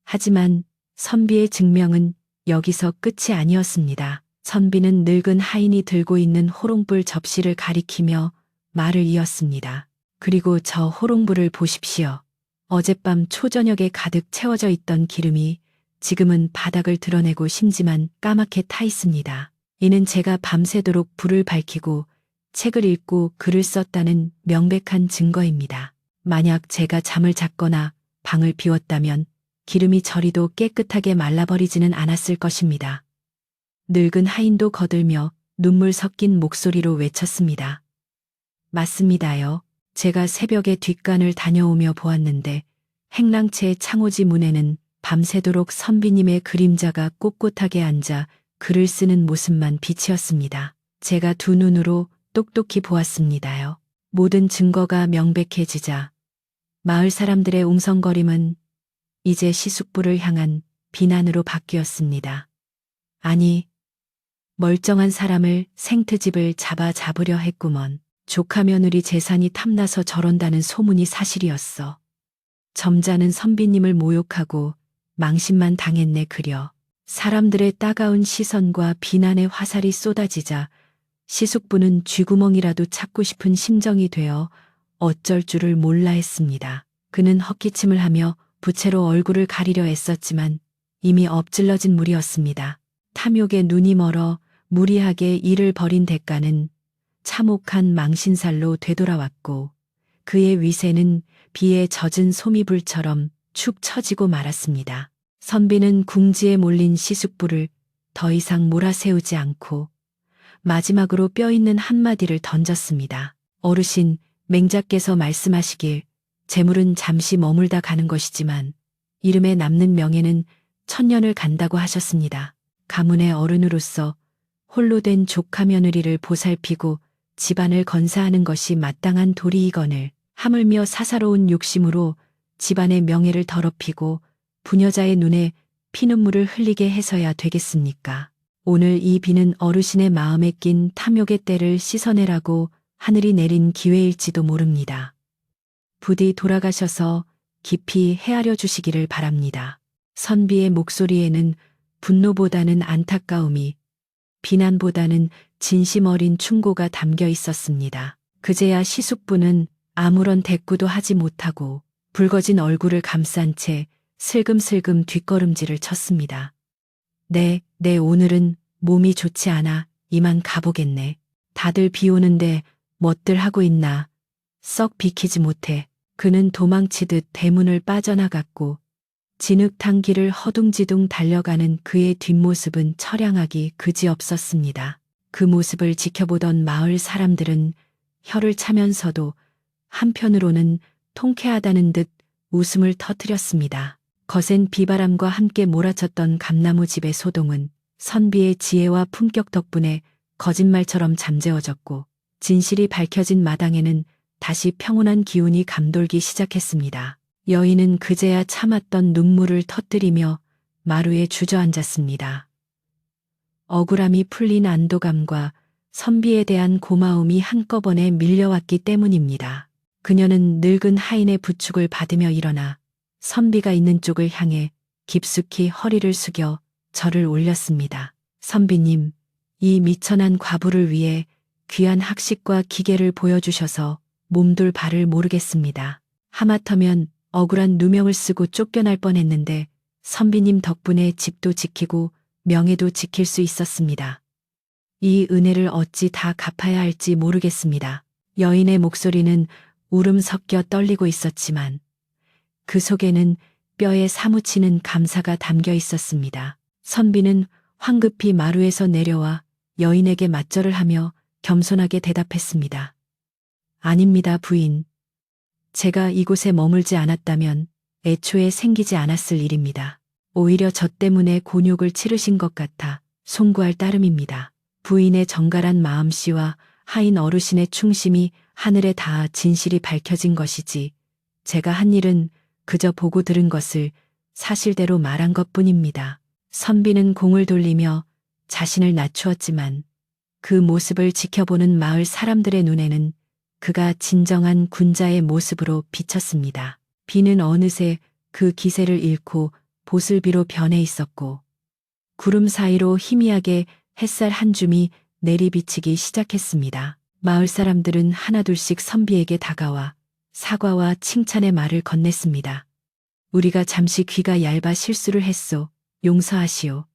하지만 선비의 증명은 여기서 끝이 아니었습니다. 선비는 늙은 하인이 들고 있는 호롱불 접시를 가리키며 말을 이었습니다. 그리고 저 호롱불을 보십시오. 어젯밤 초저녁에 가득 채워져 있던 기름이 지금은 바닥을 드러내고 심지만 까맣게 타 있습니다. 이는 제가 밤새도록 불을 밝히고 책을 읽고 글을 썼다는 명백한 증거입니다. 만약 제가 잠을 잤거나 방을 비웠다면 기름이 저리도 깨끗하게 말라버리지는 않았을 것입니다. 늙은 하인도 거들며 눈물 섞인 목소리로 외쳤습니다. 맞습니다요. 제가 새벽에 뒷간을 다녀오며 보았는데 행랑채의 창호지 문에는 밤새도록 선비님의 그림자가 꼿꼿하게 앉아 글을 쓰는 모습만 빛이었습니다. 제가 두 눈으로 똑똑히 보았습니다요. 모든 증거가 명백해지자 마을 사람들의 웅성거림은 이제 시숙부를 향한 비난으로 바뀌었습니다. 아니, 멀쩡한 사람을 생트집을 잡으려 했구먼. 조카 며느리 재산이 탐나서 저런다는 소문이 사실이었어. 점잖은 선비님을 모욕하고 망신만 당했네 그려. 사람들의 따가운 시선과 비난의 화살이 쏟아지자 시숙부는 쥐구멍이라도 찾고 싶은 심정이 되어 어쩔 줄을 몰라 했습니다. 그는 헛기침을 하며 부채로 얼굴을 가리려 애썼지만 이미 엎질러진 물이었습니다. 탐욕에 눈이 멀어 무리하게 일을 벌인 대가는 참혹한 망신살로 되돌아왔고 그의 위세는 비에 젖은 소미불처럼 축 처지고 말았습니다. 선비는 궁지에 몰린 시숙부를 더 이상 몰아세우지 않고 마지막으로 뼈있는 한마디를 던졌습니다. 어르신, 맹자께서 말씀하시길 재물은 잠시 머물다 가는 것이지만 이름에 남는 명예는 천년을 간다고 하셨습니다. 가문의 어른으로서 홀로 된 조카 며느리를 보살피고 집안을 건사하는 것이 마땅한 도리이거늘 하물며 사사로운 욕심으로 집안의 명예를 더럽히고 부녀자의 눈에 피눈물을 흘리게 해서야 되겠습니까? 오늘 이 비는 어르신의 마음에 낀 탐욕의 때를 씻어내라고 하늘이 내린 기회일지도 모릅니다. 부디 돌아가셔서 깊이 헤아려 주시기를 바랍니다. 선비의 목소리에는 분노보다는 안타까움이, 비난보다는 진심 어린 충고가 담겨 있었습니다. 그제야 시숙부는 아무런 대꾸도 하지 못하고 붉어진 얼굴을 감싼 채 슬금슬금 뒷걸음질을 쳤습니다. 네, 오늘은 몸이 좋지 않아 이만 가보겠네. 다들 비 오는데 뭣들 하고 있나. 썩 비키지 못해. 그는 도망치듯 대문을 빠져나갔고 진흙탕 길을 허둥지둥 달려가는 그의 뒷모습은 처량하기 그지없었습니다. 그 모습을 지켜보던 마을 사람들은 혀를 차면서도 한편으로는 통쾌하다는 듯 웃음을 터뜨렸습니다. 거센 비바람과 함께 몰아쳤던 감나무 집의 소동은 선비의 지혜와 품격 덕분에 거짓말처럼 잠재워졌고 진실이 밝혀진 마당에는 다시 평온한 기운이 감돌기 시작했습니다. 여인은 그제야 참았던 눈물을 터뜨리며 마루에 주저앉았습니다. 억울함이 풀린 안도감과 선비에 대한 고마움이 한꺼번에 밀려왔기 때문입니다. 그녀는 늙은 하인의 부축을 받으며 일어나 선비가 있는 쪽을 향해 깊숙이 허리를 숙여 절을 올렸습니다. 선비님, 이 미천한 과부를 위해 귀한 학식과 기계를 보여주셔서 몸둘 바를 모르겠습니다. 하마터면 억울한 누명을 쓰고 쫓겨날 뻔했는데 선비님 덕분에 집도 지키고 명예도 지킬 수 있었습니다. 이 은혜를 어찌 다 갚아야 할지 모르겠습니다. 여인의 목소리는 울음 섞여 떨리고 있었지만 그 속에는 뼈에 사무치는 감사가 담겨 있었습니다. 선비는 황급히 마루에서 내려와 여인에게 맞절을 하며 겸손하게 대답했습니다. 아닙니다, 부인. 제가 이곳에 머물지 않았다면 애초에 생기지 않았을 일입니다. 오히려 저 때문에 곤욕을 치르신 것 같아 송구할 따름입니다. 부인의 정갈한 마음씨와 하인 어르신의 충심이 하늘에 닿아 진실이 밝혀진 것이지 제가 한 일은 그저 보고 들은 것을 사실대로 말한 것뿐입니다. 선비는 공을 돌리며 자신을 낮추었지만 그 모습을 지켜보는 마을 사람들의 눈에는 그가 진정한 군자의 모습으로 비쳤습니다. 비는 어느새 그 기세를 잃고 보슬비로 변해 있었고 구름 사이로 희미하게 햇살 한 줌이 내리비치기 시작했습니다. 마을 사람들은 하나둘씩 선비에게 다가와 사과와 칭찬의 말을 건넸습니다. 우리가 잠시 귀가 얇아 실수를 했소. 용서하시오.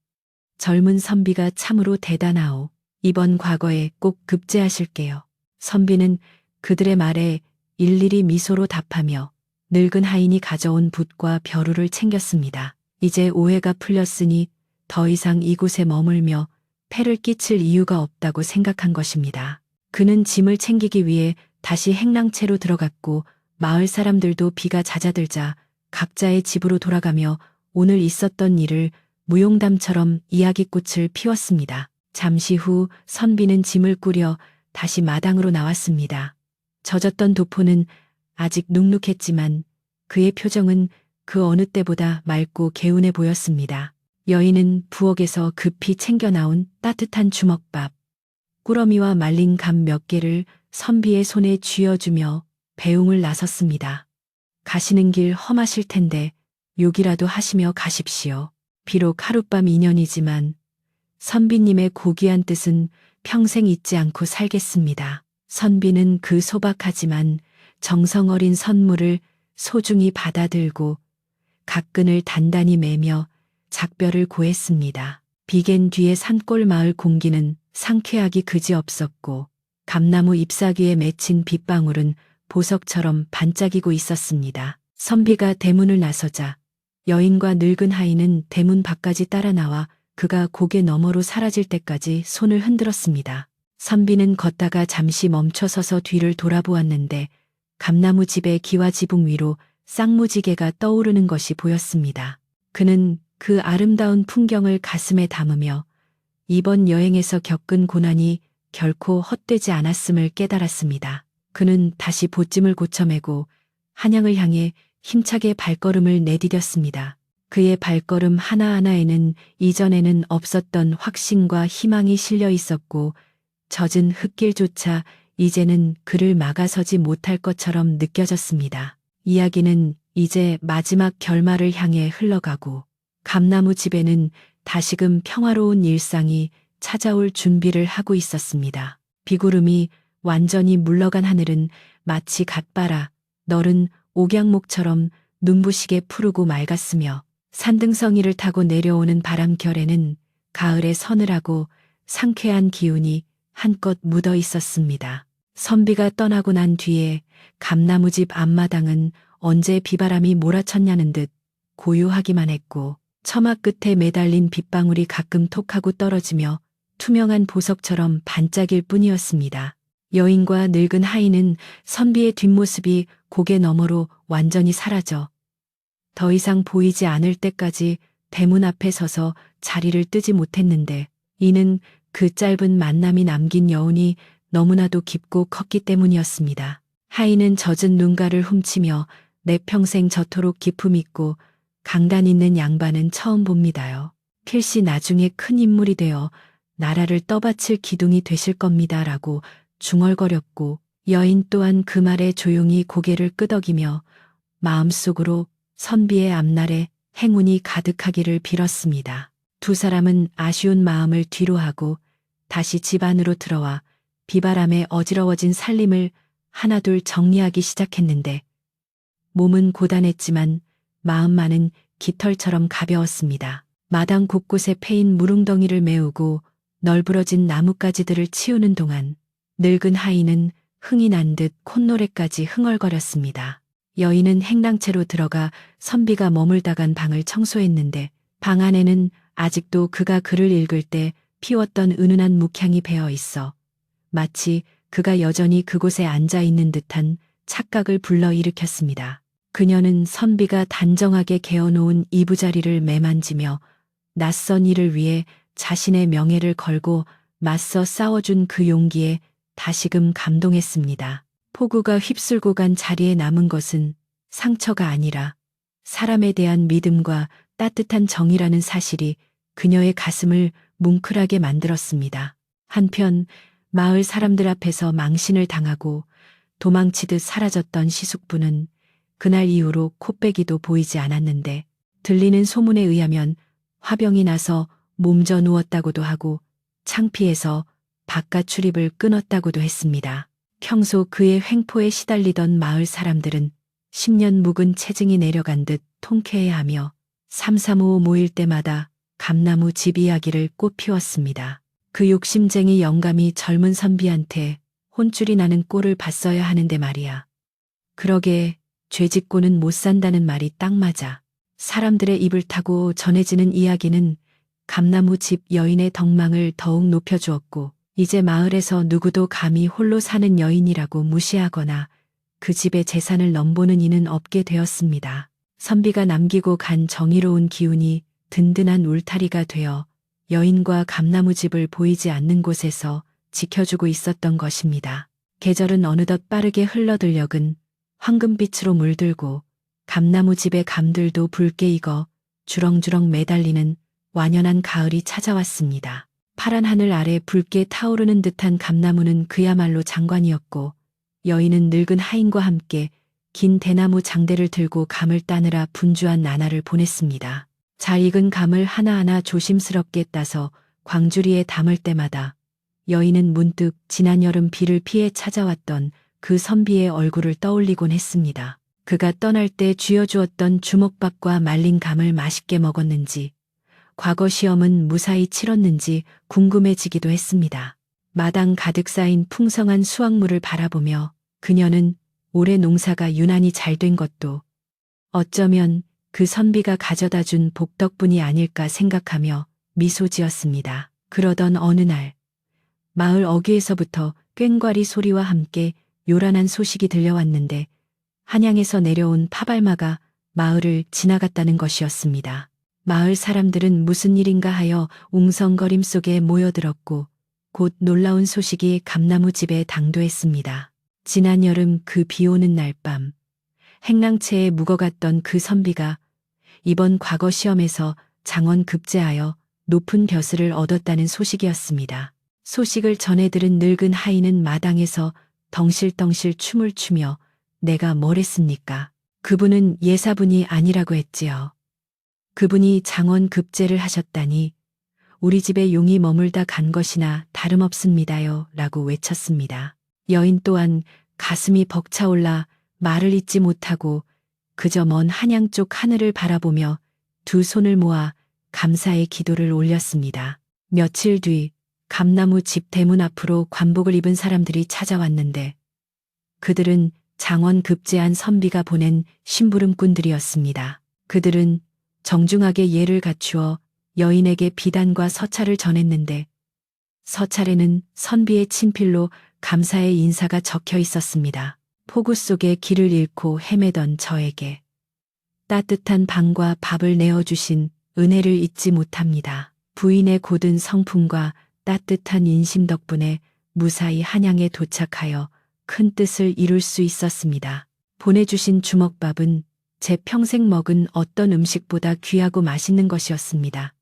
젊은 선비가 참으로 대단하오. 이번 과거에 꼭 급제하실게요. 선비는 그들의 말에 일일이 미소로 답하며 늙은 하인이 가져온 붓과 벼루를 챙겼습니다. 이제 오해가 풀렸으니 더 이상 이곳에 머물며 폐를 끼칠 이유가 없다고 생각한 것입니다. 그는 짐을 챙기기 위해 다시 행랑채로 들어갔고 마을 사람들도 비가 잦아들자 각자의 집으로 돌아가며 오늘 있었던 일을 무용담처럼 이야기꽃을 피웠습니다. 잠시 후 선비는 짐을 꾸려 다시 마당으로 나왔습니다. 젖었던 도포는 아직 눅눅했지만 그의 표정은 그 어느 때보다 맑고 개운해 보였습니다. 여인은 부엌에서 급히 챙겨 나온 따뜻한 주먹밥, 꾸러미와 말린 감 몇 개를 선비의 손에 쥐어주며 배웅을 나섰습니다. 가시는 길 험하실 텐데 욕이라도 하시며 가십시오. 비록 하룻밤 인연이지만 선비님의 고귀한 뜻은 평생 잊지 않고 살겠습니다. 선비는 그 소박하지만 정성 어린 선물을 소중히 받아들고 각근을 단단히 매며 작별을 고했습니다. 비갠 뒤의 산골 마을 공기는 상쾌하기 그지없었고 감나무 잎사귀에 맺힌 빗방울은 보석처럼 반짝이고 있었습니다. 선비가 대문을 나서자 여인과 늙은 하인은 대문 밖까지 따라 나와 그가 고개 너머로 사라질 때까지 손을 흔들었습니다. 선비는 걷다가 잠시 멈춰서서 뒤를 돌아보았는데 감나무 집의 기와 지붕 위로 쌍무지개가 떠오르는 것이 보였습니다. 그는 그 아름다운 풍경을 가슴에 담으며 이번 여행에서 겪은 고난이 결코 헛되지 않았음을 깨달았습니다. 그는 다시 보찜을 고쳐매고 한양을 향해 힘차게 발걸음을 내디뎠습니다. 그의 발걸음 하나하나에는 이전에는 없었던 확신과 희망이 실려 있었고 젖은 흙길조차 이제는 그를 막아서지 못할 것처럼 느껴졌습니다. 이야기는 이제 마지막 결말을 향해 흘러가고 감나무 집에는 다시금 평화로운 일상이 찾아올 준비를 하고 있었습니다. 비구름이 완전히 물러간 하늘은 마치 갓바라 너른 옥양목처럼 눈부시게 푸르고 맑았으며 산등성이를 타고 내려오는 바람결에는 가을의 서늘하고 상쾌한 기운이 한껏 묻어 있었습니다. 선비가 떠나고 난 뒤에 감나무집 앞마당은 언제 비바람이 몰아쳤냐는 듯 고요하기만 했고 처마 끝에 매달린 빗방울이 가끔 톡하고 떨어지며 투명한 보석처럼 반짝일 뿐이었습니다. 여인과 늙은 하인은 선비의 뒷모습이 고개 너머로 완전히 사라져 더 이상 보이지 않을 때까지 대문 앞에 서서 자리를 뜨지 못했는데 이는 그 짧은 만남이 남긴 여운이 너무나도 깊고 컸기 때문이었습니다. 하인은 젖은 눈가를 훔치며 내 평생 저토록 기품 있고 강단 있는 양반은 처음 봅니다요. 필시 나중에 큰 인물이 되어 나라를 떠받칠 기둥이 되실 겁니다. 라고 중얼거렸고 여인 또한 그 말에 조용히 고개를 끄덕이며 마음속으로 선비의 앞날에 행운이 가득하기를 빌었습니다. 두 사람은 아쉬운 마음을 뒤로하고 다시 집 안으로 들어와 비바람에 어지러워진 살림을 하나둘 정리하기 시작했는데 몸은 고단했지만 마음만은 깃털처럼 가벼웠습니다. 마당 곳곳에 패인 무릉덩이를 메우고 널브러진 나뭇가지들을 치우는 동안 늙은 하인은 흥이 난 듯 콧노래까지 흥얼거렸습니다. 여인은 행랑채로 들어가 선비가 머물다간 방을 청소했는데 방 안에는 아직도 그가 글을 읽을 때 피웠던 은은한 묵향이 배어 있어 마치 그가 여전히 그곳에 앉아 있는 듯한 착각을 불러일으켰습니다. 그녀는 선비가 단정하게 개어놓은 이부자리를 매만지며 낯선 일을 위해 자신의 명예를 걸고 맞서 싸워준 그 용기에 다시금 감동했습니다. 폭우가 휩쓸고 간 자리에 남은 것은 상처가 아니라 사람에 대한 믿음과 따뜻한 정이라는 사실이 그녀의 가슴을 뭉클하게 만들었습니다. 한편 마을 사람들 앞에서 망신을 당하고 도망치듯 사라졌던 시숙부는 그날 이후로 코빼기도 보이지 않았는데 들리는 소문에 의하면 화병이 나서 몸져 누웠다고도 하고 창피해서 바깥 출입을 끊었다고도 했습니다. 평소 그의 횡포에 시달리던 마을 사람들은 10년 묵은 체증이 내려간 듯 통쾌해하며 335 모일 때마다 감나무 집 이야기를 꽃피웠습니다. 그 욕심쟁이 영감이 젊은 선비한테 혼쭐이 나는 꼴을 봤어야 하는데 말이야. 그러게 죄짓고는 못 산다는 말이 딱 맞아. 사람들의 입을 타고 전해지는 이야기는 감나무 집 여인의 덕망을 더욱 높여주었고 이제 마을에서 누구도 감히 홀로 사는 여인이라고 무시하거나 그 집의 재산을 넘보는 이는 없게 되었습니다. 선비가 남기고 간 정의로운 기운이 든든한 울타리가 되어 여인과 감나무집을 보이지 않는 곳에서 지켜주고 있었던 것입니다. 계절은 어느덧 빠르게 흘러들녘은 황금빛으로 물들고 감나무집의 감들도 붉게 익어 주렁주렁 매달리는 완연한 가을이 찾아왔습니다. 파란 하늘 아래 붉게 타오르는 듯한 감나무는 그야말로 장관이었고 여인은 늙은 하인과 함께 긴 대나무 장대를 들고 감을 따느라 분주한 나날을 보냈습니다. 잘 익은 감을 하나하나 조심스럽게 따서 광주리에 담을 때마다 여인은 문득 지난 여름 비를 피해 찾아왔던 그 선비의 얼굴을 떠올리곤 했습니다. 그가 떠날 때 쥐어주었던 주먹밥과 말린 감을 맛있게 먹었는지, 과거 시험은 무사히 치렀는지 궁금해지기도 했습니다. 마당 가득 쌓인 풍성한 수확물을 바라보며 그녀는 올해 농사가 유난히 잘 된 것도 어쩌면 그 선비가 가져다 준 복 덕분이 아닐까 생각하며 미소 지었습니다. 그러던 어느 날 마을 어귀에서부터 꽹과리 소리와 함께 요란한 소식이 들려왔는데 한양에서 내려온 파발마가 마을을 지나갔다는 것이었습니다. 마을 사람들은 무슨 일인가 하여 웅성거림 속에 모여들었고 곧 놀라운 소식이 감나무집에 당도했습니다. 지난 여름 그 비오는 날 밤 행랑채에 묵어갔던 그 선비가 이번 과거 시험에서 장원 급제하여 높은 벼슬을 얻었다는 소식이었습니다. 소식을 전해 들은 늙은 하인은 마당에서 덩실덩실 춤을 추며 내가 뭘 했습니까? 그분은 예사분이 아니라고 했지요. 그분이 장원 급제를 하셨다니 우리 집에 용이 머물다 간 것이나 다름없습니다요 라고 외쳤습니다. 여인 또한 가슴이 벅차올라 말을 잇지 못하고 그저 먼 한양 쪽 하늘을 바라보며 두 손을 모아 감사의 기도를 올렸습니다. 며칠 뒤 감나무 집 대문 앞으로 관복을 입은 사람들이 찾아왔는데 그들은 장원 급제한 선비가 보낸 심부름꾼들이었습니다. 그들은 정중하게 예를 갖추어 여인에게 비단과 서찰을 전했는데 서찰에는 선비의 친필로 감사의 인사가 적혀 있었습니다. 폭우 속에 길을 잃고 헤매던 저에게 따뜻한 방과 밥을 내어주신 은혜를 잊지 못합니다. 부인의 고든 성품과 따뜻한 인심 덕분에 무사히 한양에 도착하여 큰 뜻을 이룰 수 있었습니다. 보내주신 주먹밥은 제 평생 먹은 어떤 음식보다 귀하고 맛있는 것이었습니다.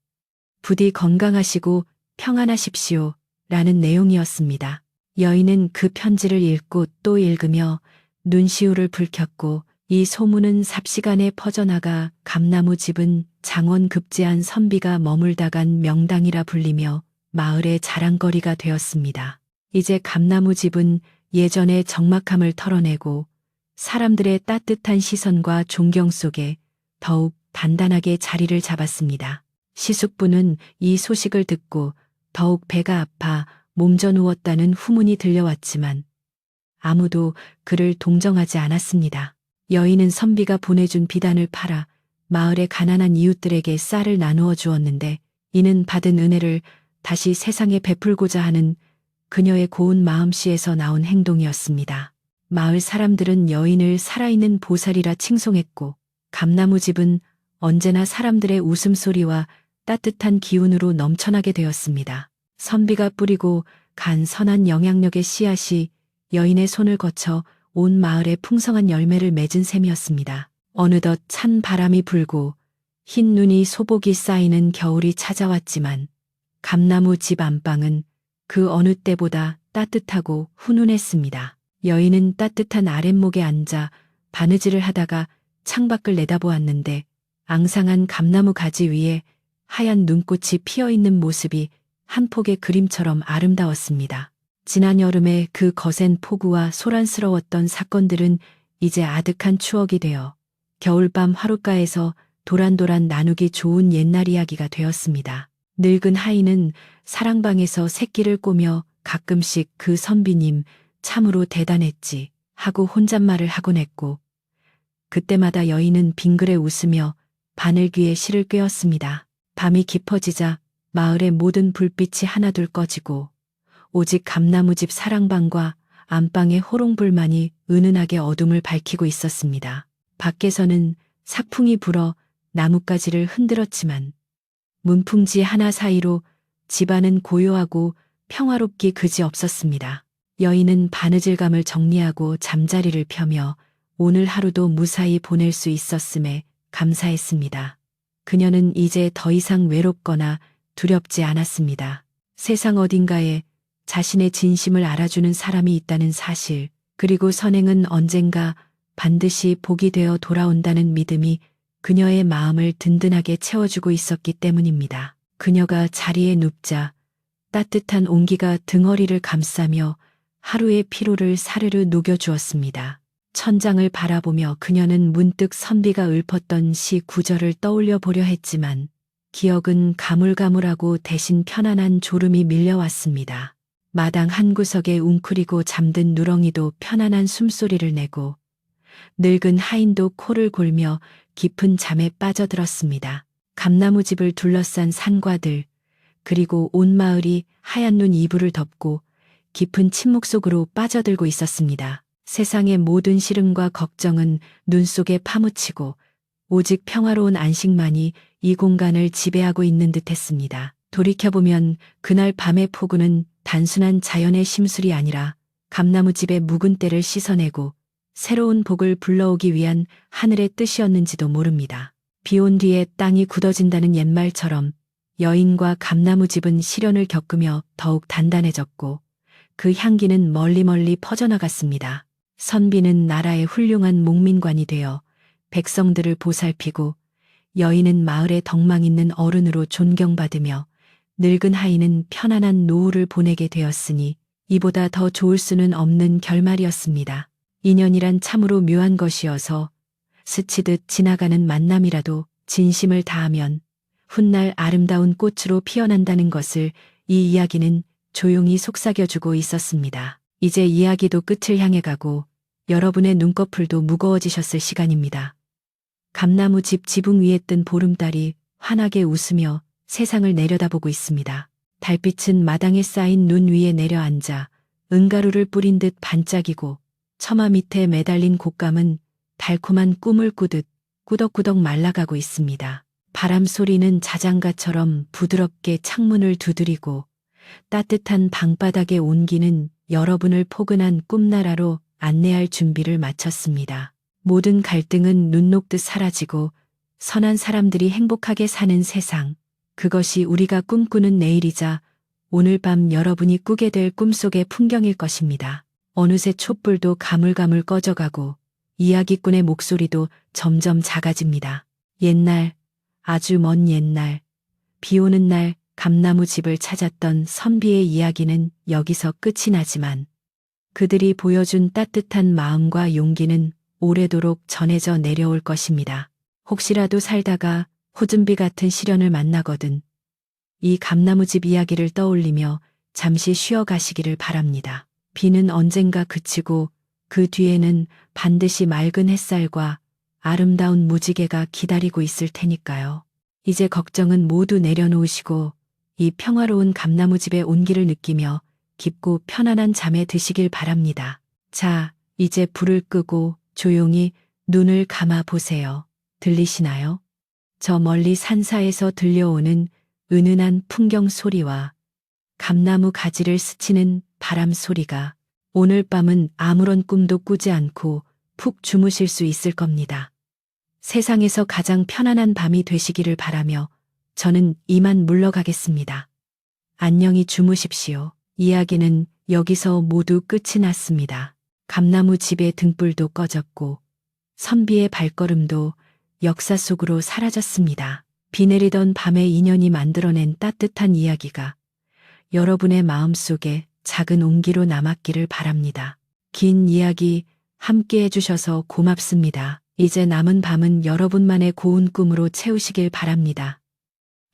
부디 건강하시고 평안하십시오 라는 내용이었습니다. 여인은 그 편지를 읽고 또 읽으며 눈시울을 붉혔고 이 소문은 삽시간에 퍼져나가 감나무 집은 장원 급제한 선비가 머물다 간 명당이라 불리며 마을의 자랑거리가 되었습니다. 이제 감나무 집은 예전의 적막함을 털어내고 사람들의 따뜻한 시선과 존경 속에 더욱 단단하게 자리를 잡았습니다. 시숙부는 이 소식을 듣고 더욱 배가 아파 몸져 누웠다는 후문이 들려왔지만 아무도 그를 동정하지 않았습니다. 여인은 선비가 보내준 비단을 팔아 마을의 가난한 이웃들에게 쌀을 나누어 주었는데 이는 받은 은혜를 다시 세상에 베풀고자 하는 그녀의 고운 마음씨에서 나온 행동이었습니다. 마을 사람들은 여인을 살아있는 보살이라 칭송했고 감나무 집은 언제나 사람들의 웃음소리와 따뜻한 기운으로 넘쳐나게 되었습니다. 선비가 뿌리고 간 선한 영향력의 씨앗이 여인의 손을 거쳐 온 마을에 풍성한 열매를 맺은 셈이었습니다. 어느덧 찬 바람이 불고 흰 눈이 소복이 쌓이는 겨울이 찾아왔지만 감나무 집 안방은 그 어느 때보다 따뜻하고 훈훈했습니다. 여인은 따뜻한 아랫목에 앉아 바느질을 하다가 창밖을 내다보았는데 앙상한 감나무 가지 위에 하얀 눈꽃이 피어있는 모습이 한 폭의 그림처럼 아름다웠습니다. 지난 여름에 그 거센 폭우와 소란스러웠던 사건들은 이제 아득한 추억이 되어 겨울밤 화롯가에서 도란도란 나누기 좋은 옛날 이야기가 되었습니다. 늙은 하인은 사랑방에서 새끼를 꼬며 가끔씩 그 선비님 참으로 대단했지 하고 혼잣말을 하곤 했고 그때마다 여인은 빙그레 웃으며 바늘귀에 실을 꿰었습니다. 밤이 깊어지자 마을의 모든 불빛이 하나둘 꺼지고 오직 감나무집 사랑방과 안방의 호롱불만이 은은하게 어둠을 밝히고 있었습니다. 밖에서는 삭풍이 불어 나뭇가지를 흔들었지만 문풍지 하나 사이로 집안은 고요하고 평화롭기 그지 없었습니다. 여인은 바느질감을 정리하고 잠자리를 펴며 오늘 하루도 무사히 보낼 수 있었음에 감사했습니다. 그녀는 이제 더 이상 외롭거나 두렵지 않았습니다. 세상 어딘가에 자신의 진심을 알아주는 사람이 있다는 사실, 그리고 선행은 언젠가 반드시 복이 되어 돌아온다는 믿음이 그녀의 마음을 든든하게 채워주고 있었기 때문입니다. 그녀가 자리에 눕자 따뜻한 온기가 등허리를 감싸며 하루의 피로를 사르르 녹여주었습니다. 천장을 바라보며 그녀는 문득 선비가 읊었던 시 구절을 떠올려 보려 했지만 기억은 가물가물하고 대신 편안한 졸음이 밀려왔습니다. 마당 한 구석에 웅크리고 잠든 누렁이도 편안한 숨소리를 내고 늙은 하인도 코를 골며 깊은 잠에 빠져들었습니다. 감나무집을 둘러싼 산과들, 그리고 온 마을이 하얀 눈 이불을 덮고 깊은 침묵 속으로 빠져들고 있었습니다. 세상의 모든 시름과 걱정은 눈 속에 파묻히고 오직 평화로운 안식만이 이 공간을 지배하고 있는 듯했습니다. 돌이켜보면 그날 밤의 폭우는 단순한 자연의 심술이 아니라 감나무집의 묵은 때를 씻어내고 새로운 복을 불러오기 위한 하늘의 뜻이었는지도 모릅니다. 비온 뒤에 땅이 굳어진다는 옛말처럼 여인과 감나무집은 시련을 겪으며 더욱 단단해졌고 그 향기는 멀리 퍼져나갔습니다. 선비는 나라의 훌륭한 목민관이 되어 백성들을 보살피고 여인은 마을의 덕망 있는 어른으로 존경받으며 늙은 하인은 편안한 노후를 보내게 되었으니 이보다 더 좋을 수는 없는 결말이었습니다. 인연이란 참으로 묘한 것이어서 스치듯 지나가는 만남이라도 진심을 다하면 훗날 아름다운 꽃으로 피어난다는 것을 이 이야기는 조용히 속삭여주고 있었습니다. 이제 이야기도 끝을 향해 가고 여러분의 눈꺼풀도 무거워지셨을 시간입니다. 감나무 집 지붕 위에 뜬 보름달이 환하게 웃으며 세상을 내려다보고 있습니다. 달빛은 마당에 쌓인 눈 위에 내려앉아 은가루를 뿌린 듯 반짝이고 처마 밑에 매달린 곶감은 달콤한 꿈을 꾸듯 꾸덕꾸덕 말라가고 있습니다. 바람 소리는 자장가처럼 부드럽게 창문을 두드리고 따뜻한 방바닥의 온기는 여러분을 포근한 꿈나라로 안내할 준비를 마쳤습니다. 모든 갈등은 눈 녹듯 사라지고 선한 사람들이 행복하게 사는 세상, 그것이 우리가 꿈꾸는 내일이자 오늘 밤 여러분이 꾸게 될 꿈속의 풍경일 것입니다. 어느새 촛불도 가물가물 꺼져가고 이야기꾼의 목소리도 점점 작아집니다. 옛날, 아주 먼 옛날, 비 오는 날 감나무 집을 찾았던 선비의 이야기는 여기서 끝이 나지만 그들이 보여준 따뜻한 마음과 용기는 오래도록 전해져 내려올 것입니다. 혹시라도 살다가 호준비 같은 시련을 만나거든 이 감나무집 이야기를 떠올리며 잠시 쉬어 가시기를 바랍니다. 비는 언젠가 그치고 그 뒤에는 반드시 맑은 햇살과 아름다운 무지개가 기다리고 있을 테니까요. 이제 걱정은 모두 내려놓으시고 이 평화로운 감나무집의 온기를 느끼며 깊고 편안한 잠에 드시길 바랍니다. 자, 이제 불을 끄고 조용히 눈을 감아 보세요. 들리시나요? 저 멀리 산사에서 들려오는 은은한 풍경 소리와 감나무 가지를 스치는 바람 소리가 오늘 밤은 아무런 꿈도 꾸지 않고 푹 주무실 수 있을 겁니다. 세상에서 가장 편안한 밤이 되시기를 바라며 저는 이만 물러가겠습니다. 안녕히 주무십시오. 이야기는 여기서 모두 끝이 났습니다. 감나무 집의 등불도 꺼졌고 선비의 발걸음도 역사 속으로 사라졌습니다. 비 내리던 밤의 인연이 만들어낸 따뜻한 이야기가 여러분의 마음속에 작은 온기로 남았기를 바랍니다. 긴 이야기 함께 해주셔서 고맙습니다. 이제 남은 밤은 여러분만의 고운 꿈으로 채우시길 바랍니다.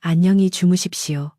안녕히 주무십시오.